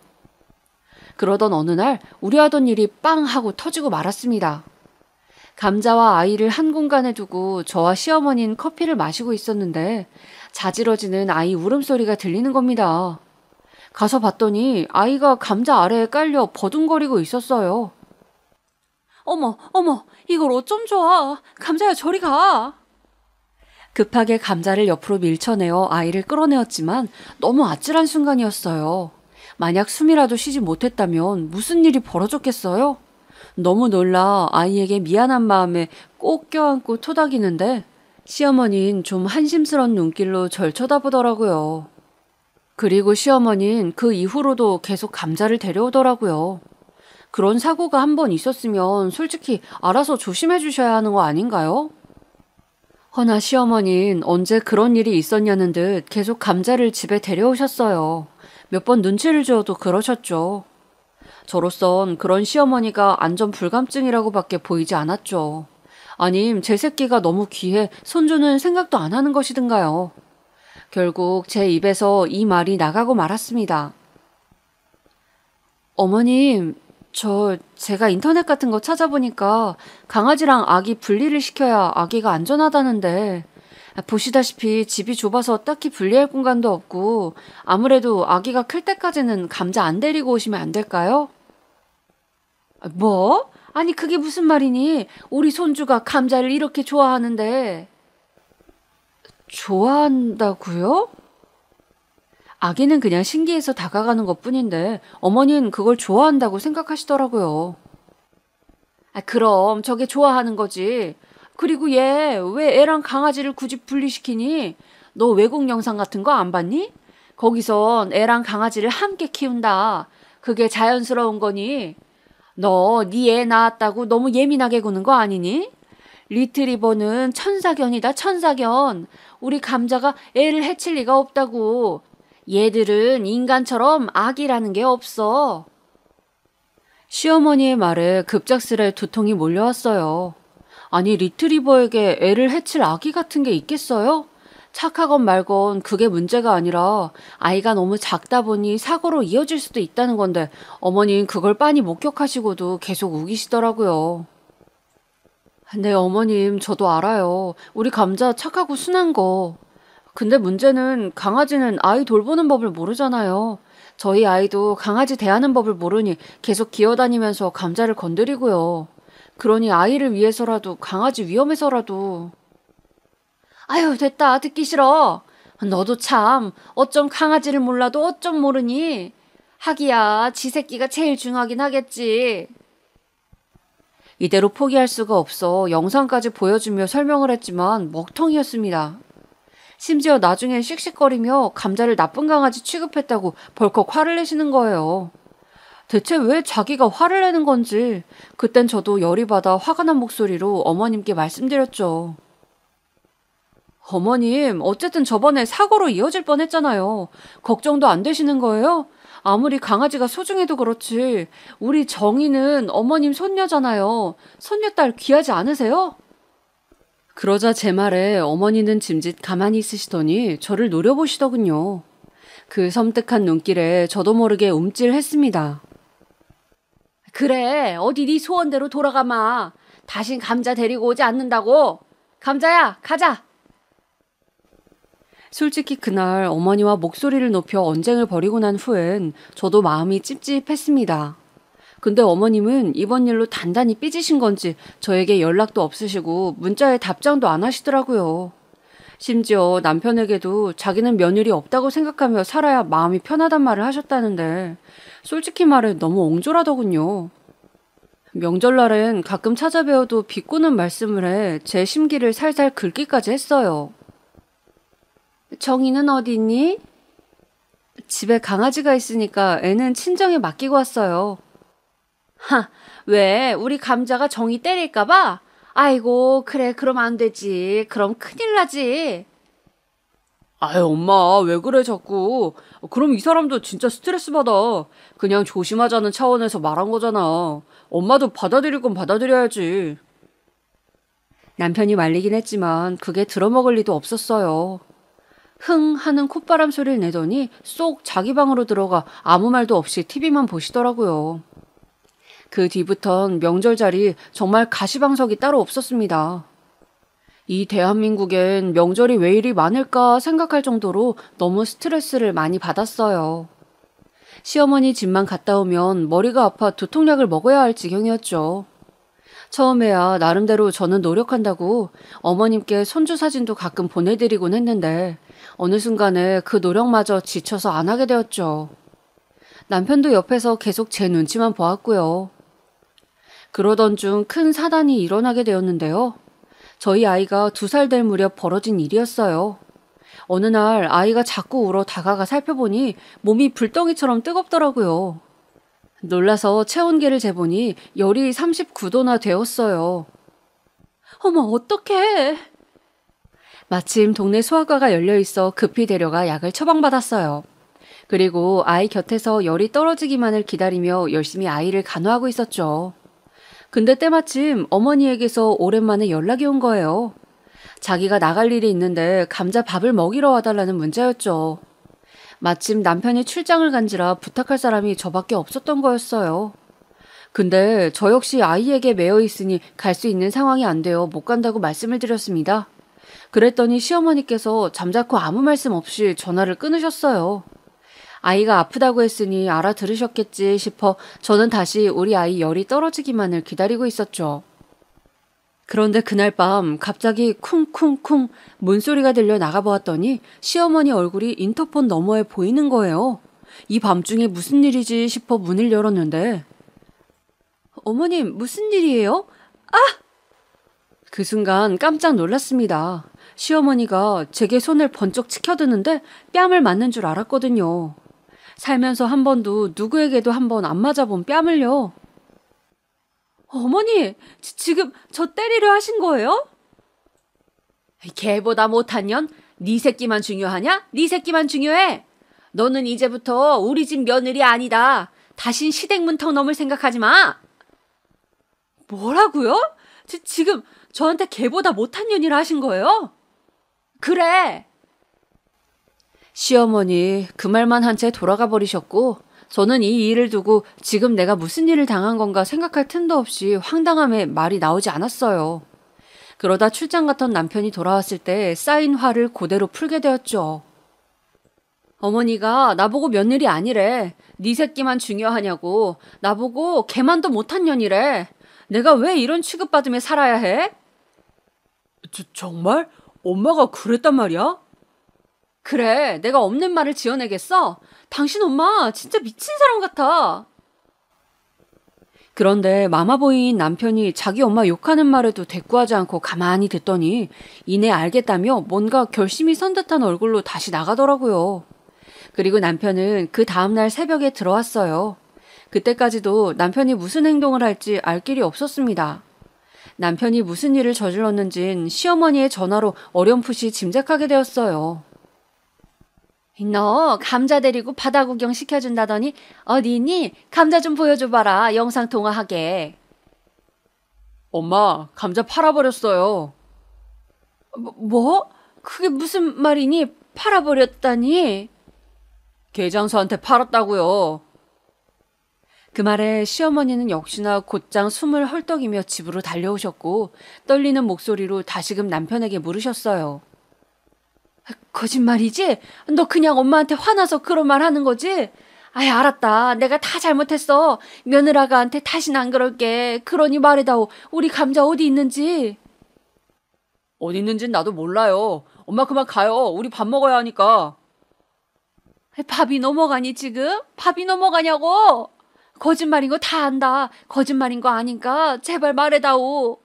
그러던 어느 날 우리 하던 일이 빵 하고 터지고 말았습니다. 감자와 아이를 한 공간에 두고 저와 시어머니는 커피를 마시고 있었는데 자지러지는 아이 울음소리가 들리는 겁니다. 가서 봤더니 아이가 감자 아래에 깔려 버둥거리고 있었어요. 어머, 이걸 어쩜 좋아. 감자야 저리 가. 급하게 감자를 옆으로 밀쳐내어 아이를 끌어내었지만 너무 아찔한 순간이었어요. 만약 숨이라도 쉬지 못했다면 무슨 일이 벌어졌겠어요? 너무 놀라 아이에게 미안한 마음에 꼭 껴안고 토닥이는데 시어머니는 좀 한심스런 눈길로 절 쳐다보더라고요. 그리고 시어머니는 그 이후로도 계속 감자를 데려오더라고요. 그런 사고가 한 번 있었으면 솔직히 알아서 조심해 주셔야 하는 거 아닌가요? 허나 시어머니는 언제 그런 일이 있었냐는 듯 계속 감자를 집에 데려오셨어요. 몇 번 눈치를 주어도 그러셨죠. 저로선 그런 시어머니가 안전 불감증이라고밖에 보이지 않았죠. 아님 제 새끼가 너무 귀해 손주는 생각도 안 하는 것이든가요. 결국 제 입에서 이 말이 나가고 말았습니다. 어머님, 제가 인터넷 같은 거 찾아보니까 강아지랑 아기 분리를 시켜야 아기가 안전하다는데 보시다시피 집이 좁아서 딱히 분리할 공간도 없고 아무래도 아기가 클 때까지는 감자 안 데리고 오시면 안 될까요? 뭐? 아니, 그게 무슨 말이니? 우리 손주가 감자를 이렇게 좋아하는데. 좋아한다고요? 아기는 그냥 신기해서 다가가는 것뿐인데 어머니는 그걸 좋아한다고 생각하시더라고요. 그럼 저게 좋아하는 거지. 그리고 얘 왜 애랑 강아지를 굳이 분리시키니? 너 외국 영상 같은 거 안 봤니? 거기선 애랑 강아지를 함께 키운다. 그게 자연스러운 거니? 너 네 애 낳았다고 너무 예민하게 구는 거 아니니? 리트리버는 천사견이다, 천사견. 우리 감자가 애를 해칠 리가 없다고. 얘들은 인간처럼 악이라는 게 없어. 시어머니의 말에 급작스레 두통이 몰려왔어요. 아니, 리트리버에게 애를 해칠 아기 같은 게 있겠어요? 착하건 말건 그게 문제가 아니라 아이가 너무 작다 보니 사고로 이어질 수도 있다는 건데 어머니는 그걸 빤히 목격하시고도 계속 우기시더라고요. 네, 어머님, 저도 알아요. 우리 감자 착하고 순한 거. 근데 문제는 강아지는 아이 돌보는 법을 모르잖아요. 저희 아이도 강아지 대하는 법을 모르니 계속 기어다니면서 감자를 건드리고요. 그러니 아이를 위해서라도 강아지 위험해서라도. 아유, 됐다. 듣기 싫어. 너도 참 어쩜 강아지를 몰라도 어쩜 모르니. 하기야 지 새끼가 제일 중요하긴 하겠지. 이대로 포기할 수가 없어 영상까지 보여주며 설명을 했지만 먹통이었습니다. 심지어 나중엔 씩씩거리며 감자를 나쁜 강아지 취급했다고 벌컥 화를 내시는 거예요. 대체 왜 자기가 화를 내는 건지 그땐 저도 열이 받아 화가 난 목소리로 어머님께 말씀드렸죠. 어머님, 어쨌든 저번에 사고로 이어질 뻔했잖아요. 걱정도 안 되시는 거예요? 아무리 강아지가 소중해도 그렇지 우리 정이는 어머님 손녀잖아요. 손녀딸 귀하지 않으세요? 그러자 제 말에 어머니는 짐짓 가만히 있으시더니 저를 노려보시더군요. 그 섬뜩한 눈길에 저도 모르게 움찔했습니다. 그래, 어디 네 소원대로 돌아가마. 다신 감자 데리고 오지 않는다고. 감자야, 가자. 솔직히 그날 어머니와 목소리를 높여 언쟁을 벌이고 난 후엔 저도 마음이 찝찝했습니다. 근데 어머님은 이번 일로 단단히 삐지신 건지 저에게 연락도 없으시고 문자에 답장도 안 하시더라고요. 심지어 남편에게도 자기는 며느리 없다고 생각하며 살아야 마음이 편하단 말을 하셨다는데 솔직히 말해 너무 옹졸하더군요. 명절날엔 가끔 찾아뵈어도 비꼬는 말씀을 해 제 심기를 살살 긁기까지 했어요. 정이는 어디 있니? 집에 강아지가 있으니까 애는 친정에 맡기고 왔어요. 하, 왜? 우리 감자가 정이 때릴까봐? 아이고, 그래, 그럼 안 되지. 그럼 큰일 나지. 아유, 엄마, 왜 그래, 자꾸. 그럼 이 사람도 진짜 스트레스 받아. 그냥 조심하자는 차원에서 말한 거잖아. 엄마도 받아들일 건 받아들여야지. 남편이 말리긴 했지만 그게 들어먹을 리도 없었어요. 흥 하는 콧바람 소리를 내더니 쏙 자기 방으로 들어가 아무 말도 없이 TV만 보시더라고요. 그 뒤부턴 명절자리 정말 가시방석이 따로 없었습니다. 이 대한민국엔 명절이 왜 이리 많을까 생각할 정도로 너무 스트레스를 많이 받았어요. 시어머니 집만 갔다 오면 머리가 아파 두통약을 먹어야 할 지경이었죠. 처음에야 나름대로 저는 노력한다고 어머님께 손주 사진도 가끔 보내드리곤 했는데 어느 순간에 그 노력마저 지쳐서 안 하게 되었죠. 남편도 옆에서 계속 제 눈치만 보았고요. 그러던 중 큰 사단이 일어나게 되었는데요. 저희 아이가 2살 될 무렵 벌어진 일이었어요. 어느 날 아이가 자꾸 울어 다가가 살펴보니 몸이 불덩이처럼 뜨겁더라고요. 놀라서 체온계를 재보니 열이 39도나 되었어요. 어머, 어떡해. 마침 동네 소아과가 열려있어 급히 데려가 약을 처방받았어요. 그리고 아이 곁에서 열이 떨어지기만을 기다리며 열심히 아이를 간호하고 있었죠. 근데 때마침 어머니에게서 오랜만에 연락이 온 거예요. 자기가 나갈 일이 있는데 감자 밥을 먹이러 와달라는 문자였죠. 마침 남편이 출장을 간지라 부탁할 사람이 저밖에 없었던 거였어요. 근데 저 역시 아이에게 매여 있으니 갈 수 있는 상황이 안 되어 못 간다고 말씀을 드렸습니다. 그랬더니 시어머니께서 잠자코 아무 말씀 없이 전화를 끊으셨어요. 아이가 아프다고 했으니 알아들으셨겠지 싶어 저는 다시 우리 아이 열이 떨어지기만을 기다리고 있었죠. 그런데 그날 밤 갑자기 쿵쿵쿵 문소리가 들려 나가보았더니 시어머니 얼굴이 인터폰 너머에 보이는 거예요. 이 밤중에 무슨 일이지 싶어 문을 열었는데 어머님 무슨 일이에요? 그 순간 깜짝 놀랐습니다. 시어머니가 제게 손을 번쩍 치켜드는데 뺨을 맞는 줄 알았거든요. 살면서 한 번도 누구에게도 한 번 안 맞아본 뺨을요. 어머니, 지금 저 때리려 하신 거예요? 걔보다 못한 년? 네 새끼만 중요하냐? 네 새끼만 중요해. 너는 이제부터 우리 집 며느리 아니다. 다신 시댁 문턱 넘을 생각하지 마. 뭐라고요? 지금 저한테 걔보다 못한 년이라 하신 거예요? 그래. 시어머니 그 말만 한 채 돌아가 버리셨고 저는 이 일을 두고 지금 내가 무슨 일을 당한 건가 생각할 틈도 없이 황당함에 말이 나오지 않았어요. 그러다 출장 갔던 남편이 돌아왔을 때 쌓인 화를 그대로 풀게 되었죠. 어머니가 나보고 며느리 아니래. 네 새끼만 중요하냐고. 나보고 걔만도 못한 년이래. 내가 왜 이런 취급받으며 살아야 해? 정말? 엄마가 그랬단 말이야? 그래, 내가 없는 말을 지어내겠어? 당신 엄마 진짜 미친 사람 같아. 그런데 마마보이인 남편이 자기 엄마 욕하는 말에도 대꾸하지 않고 가만히 듣더니 이내 알겠다며 뭔가 결심이 선 듯한 얼굴로 다시 나가더라고요. 그리고 남편은 그 다음날 새벽에 들어왔어요. 그때까지도 남편이 무슨 행동을 할지 알 길이 없었습니다. 남편이 무슨 일을 저질렀는진 시어머니의 전화로 어렴풋이 짐작하게 되었어요. 너 감자 데리고 바다 구경 시켜준다더니 어디 있니? 감자 좀 보여줘봐라. 영상통화하게. 엄마, 감자 팔아버렸어요. 뭐? 그게 무슨 말이니? 팔아버렸다니? 개장수한테 팔았다고요. 그 말에 시어머니는 역시나 곧장 숨을 헐떡이며 집으로 달려오셨고 떨리는 목소리로 다시금 남편에게 물으셨어요. 거짓말이지? 너 그냥 엄마한테 화나서 그런 말 하는 거지? 아이, 알았다. 내가 다 잘못했어. 며느라가한테 다신 안 그럴게. 그러니 말해다오. 우리 감자 어디 있는지. 어디 있는진 나도 몰라요. 엄마 그만 가요. 우리 밥 먹어야 하니까. 밥이 넘어가니 지금? 밥이 넘어가냐고? 거짓말인 거 다 안다. 거짓말인 거 아니까 제발 말해다오.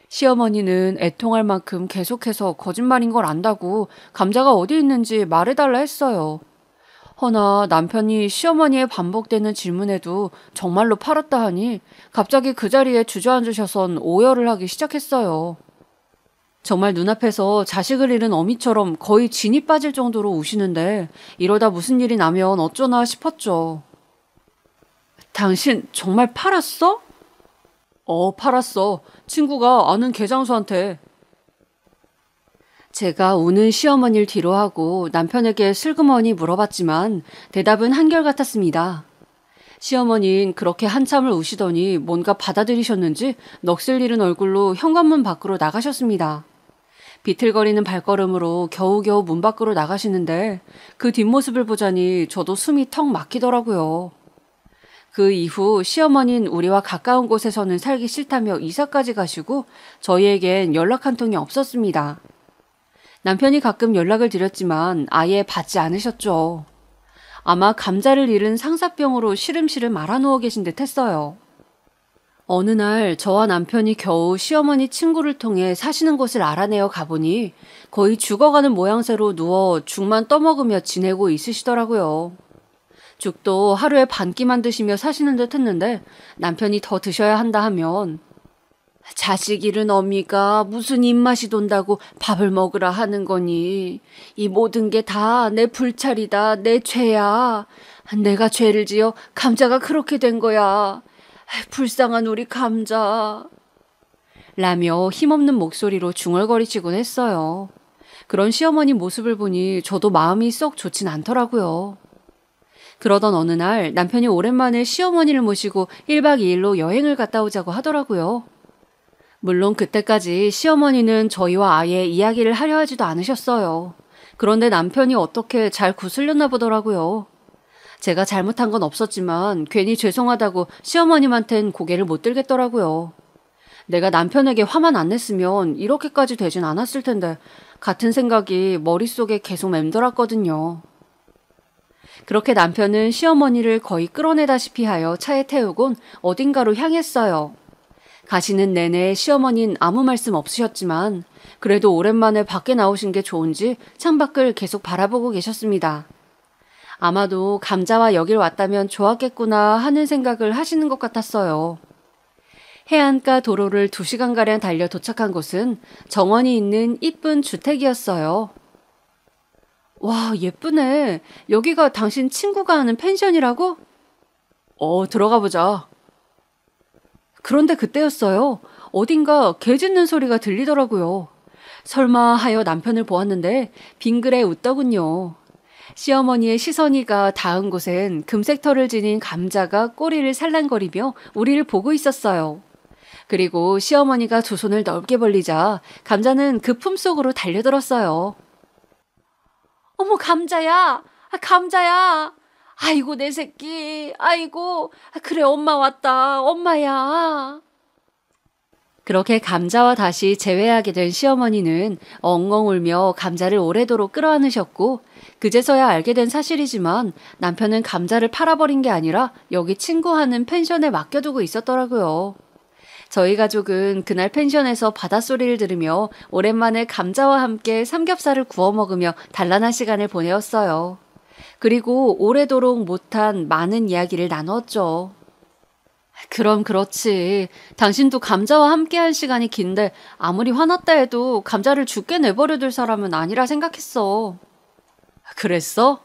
시어머니는 애통할 만큼 계속해서 거짓말인 걸 안다고 감자가 어디 있는지 말해달라 했어요. 허나 남편이 시어머니의 반복되는 질문에도 정말로 팔았다 하니 갑자기 그 자리에 주저앉으셔선 오열을 하기 시작했어요. 정말 눈앞에서 자식을 잃은 어미처럼 거의 진이 빠질 정도로 우시는데 이러다 무슨 일이 나면 어쩌나 싶었죠. 당신 정말 팔았어? 팔았어. 친구가 아는 개장수한테. 제가 우는 시어머니를 뒤로하고 남편에게 슬그머니 물어봤지만 대답은 한결같았습니다. 시어머니는 그렇게 한참을 우시더니 뭔가 받아들이셨는지 넋을 잃은 얼굴로 현관문 밖으로 나가셨습니다. 비틀거리는 발걸음으로 겨우겨우 문 밖으로 나가시는데 그 뒷모습을 보자니 저도 숨이 턱 막히더라고요. 그 이후 시어머니는 우리와 가까운 곳에서는 살기 싫다며 이사까지 가시고 저희에겐 연락 한 통이 없었습니다. 남편이 가끔 연락을 드렸지만 아예 받지 않으셨죠. 아마 감자를 잃은 상사병으로 시름시름 알아누워 계신 듯 했어요. 어느 날 저와 남편이 겨우 시어머니 친구를 통해 사시는 곳을 알아내어 가보니 거의 죽어가는 모양새로 누워 죽만 떠먹으며 지내고 있으시더라고요. 죽도 하루에 반 끼만 드시며 사시는 듯 했는데 남편이 더 드셔야 한다 하면 자식 잃은 어미가 무슨 입맛이 돈다고 밥을 먹으라 하는 거니. 이 모든 게 다 내 불찰이다. 내 죄야. 내가 죄를 지어 감자가 그렇게 된 거야. 불쌍한 우리 감자. 라며 힘없는 목소리로 중얼거리시곤 했어요. 그런 시어머니 모습을 보니 저도 마음이 썩 좋진 않더라고요. 그러던 어느 날 남편이 오랜만에 시어머니를 모시고 1박 2일로 여행을 갔다 오자고 하더라고요. 물론 그때까지 시어머니는 저희와 아예 이야기를 하려 하지도 않으셨어요. 그런데 남편이 어떻게 잘 구슬렸나 보더라고요. 제가 잘못한 건 없었지만 괜히 죄송하다고 시어머님한텐 고개를 못 들겠더라고요. 내가 남편에게 화만 안 냈으면 이렇게까지 되진 않았을 텐데 같은 생각이 머릿속에 계속 맴돌았거든요. 그렇게 남편은 시어머니를 거의 끌어내다시피 하여 차에 태우곤 어딘가로 향했어요. 가시는 내내 시어머니는 아무 말씀 없으셨지만 그래도 오랜만에 밖에 나오신 게 좋은지 창밖을 계속 바라보고 계셨습니다. 아마도 감자와 여길 왔다면 좋았겠구나 하는 생각을 하시는 것 같았어요. 해안가 도로를 2시간가량 달려 도착한 곳은 정원이 있는 이쁜 주택이었어요. 와, 예쁘네. 여기가 당신 친구가 하는 펜션이라고? 들어가 보자. 그런데 그때였어요. 어딘가 개 짖는 소리가 들리더라고요. 설마 하여 남편을 보았는데 빙그레 웃더군요. 시어머니의 시선이가 닿은 곳엔 금색 털을 지닌 감자가 꼬리를 살랑거리며 우리를 보고 있었어요. 그리고 시어머니가 두 손을 넓게 벌리자 감자는 그 품속으로 달려들었어요. 어머, 감자야! 감자야! 아이고, 내 새끼! 아이고! 그래, 엄마 왔다! 엄마야! 그렇게 감자와 다시 재회하게 된 시어머니는 엉엉 울며 감자를 오래도록 끌어안으셨고 그제서야 알게 된 사실이지만 남편은 감자를 팔아버린 게 아니라 여기 친구하는 펜션에 맡겨두고 있었더라고요. 저희 가족은 그날 펜션에서 바닷소리를 들으며 오랜만에 감자와 함께 삼겹살을 구워 먹으며 단란한 시간을 보내었어요. 그리고 오래도록 못한 많은 이야기를 나누었죠. 그럼 그렇지. 당신도 감자와 함께한 시간이 긴데 아무리 화났다 해도 감자를 죽게 내버려둘 사람은 아니라 생각했어. 그랬어?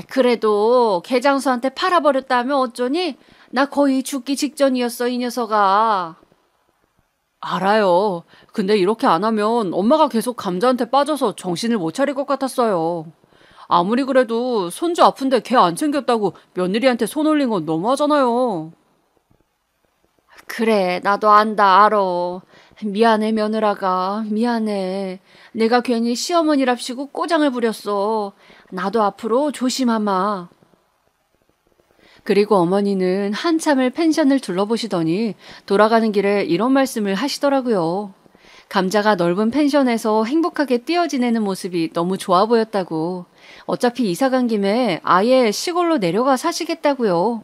그래도 개장수한테 팔아버렸다면 어쩌니? 나 거의 죽기 직전이었어, 이 녀석아. 알아요. 근데 이렇게 안 하면 엄마가 계속 감자한테 빠져서 정신을 못 차릴 것 같았어요. 아무리 그래도 손주 아픈데 걔 안 챙겼다고 며느리한테 손 올린 건 너무하잖아요. 그래, 나도 안다, 알아. 미안해, 며느라가. 미안해. 내가 괜히 시어머니랍시고 꼬장을 부렸어. 나도 앞으로 조심하마. 그리고 어머니는 한참을 펜션을 둘러보시더니 돌아가는 길에 이런 말씀을 하시더라고요. 감자가 넓은 펜션에서 행복하게 뛰어 지내는 모습이 너무 좋아 보였다고. 어차피 이사 간 김에 아예 시골로 내려가 사시겠다고요.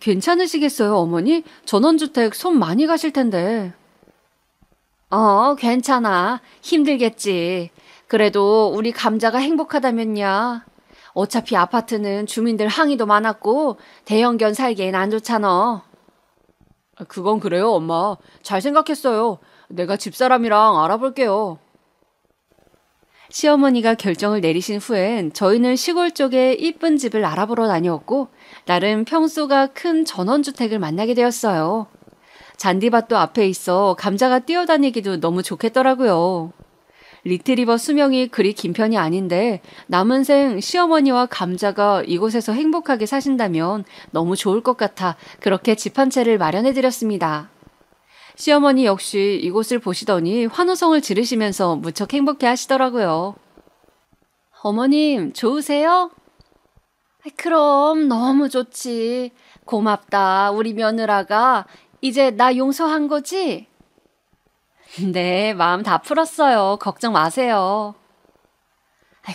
괜찮으시겠어요, 어머니? 전원주택 손 많이 가실 텐데. 괜찮아. 힘들겠지. 그래도 우리 감자가 행복하다면야. 어차피 아파트는 주민들 항의도 많았고 대형견 살기엔 안 좋잖아. 그건 그래요, 엄마. 잘 생각했어요. 내가 집사람이랑 알아볼게요. 시어머니가 결정을 내리신 후엔 저희는 시골 쪽에 이쁜 집을 알아보러 다녔고 나름 평수가 큰 전원주택을 만나게 되었어요. 잔디밭도 앞에 있어 감자가 뛰어다니기도 너무 좋겠더라고요. 리트리버 수명이 그리 긴 편이 아닌데 남은 생 시어머니와 감자가 이곳에서 행복하게 사신다면 너무 좋을 것 같아 그렇게 집 한 채를 마련해드렸습니다. 시어머니 역시 이곳을 보시더니 환호성을 지르시면서 무척 행복해 하시더라고요. 어머님, 좋으세요? 그럼 너무 좋지. 고맙다, 우리 며느라가. 이제 나 용서한 거지? 네, 마음 다 풀었어요. 걱정 마세요.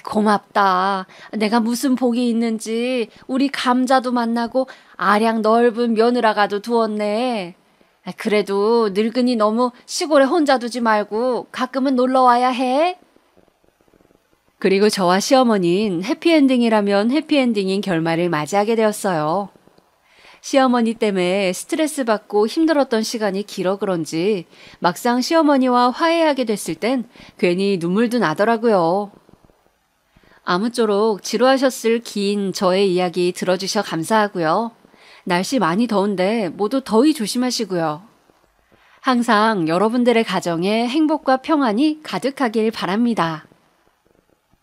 고맙다. 내가 무슨 복이 있는지 우리 감자도 만나고 아량 넓은 며느라가도 두었네. 그래도 늙은이 너무 시골에 혼자 두지 말고 가끔은 놀러 와야 해. 그리고 저와 시어머니는 해피엔딩이라면 해피엔딩인 결말을 맞이하게 되었어요. 시어머니 때문에 스트레스 받고 힘들었던 시간이 길어 그런지 막상 시어머니와 화해하게 됐을 땐 괜히 눈물도 나더라고요. 아무쪼록 지루하셨을 긴 저의 이야기 들어주셔 감사하고요. 날씨 많이 더운데 모두 더위 조심하시고요. 항상 여러분들의 가정에 행복과 평안이 가득하길 바랍니다.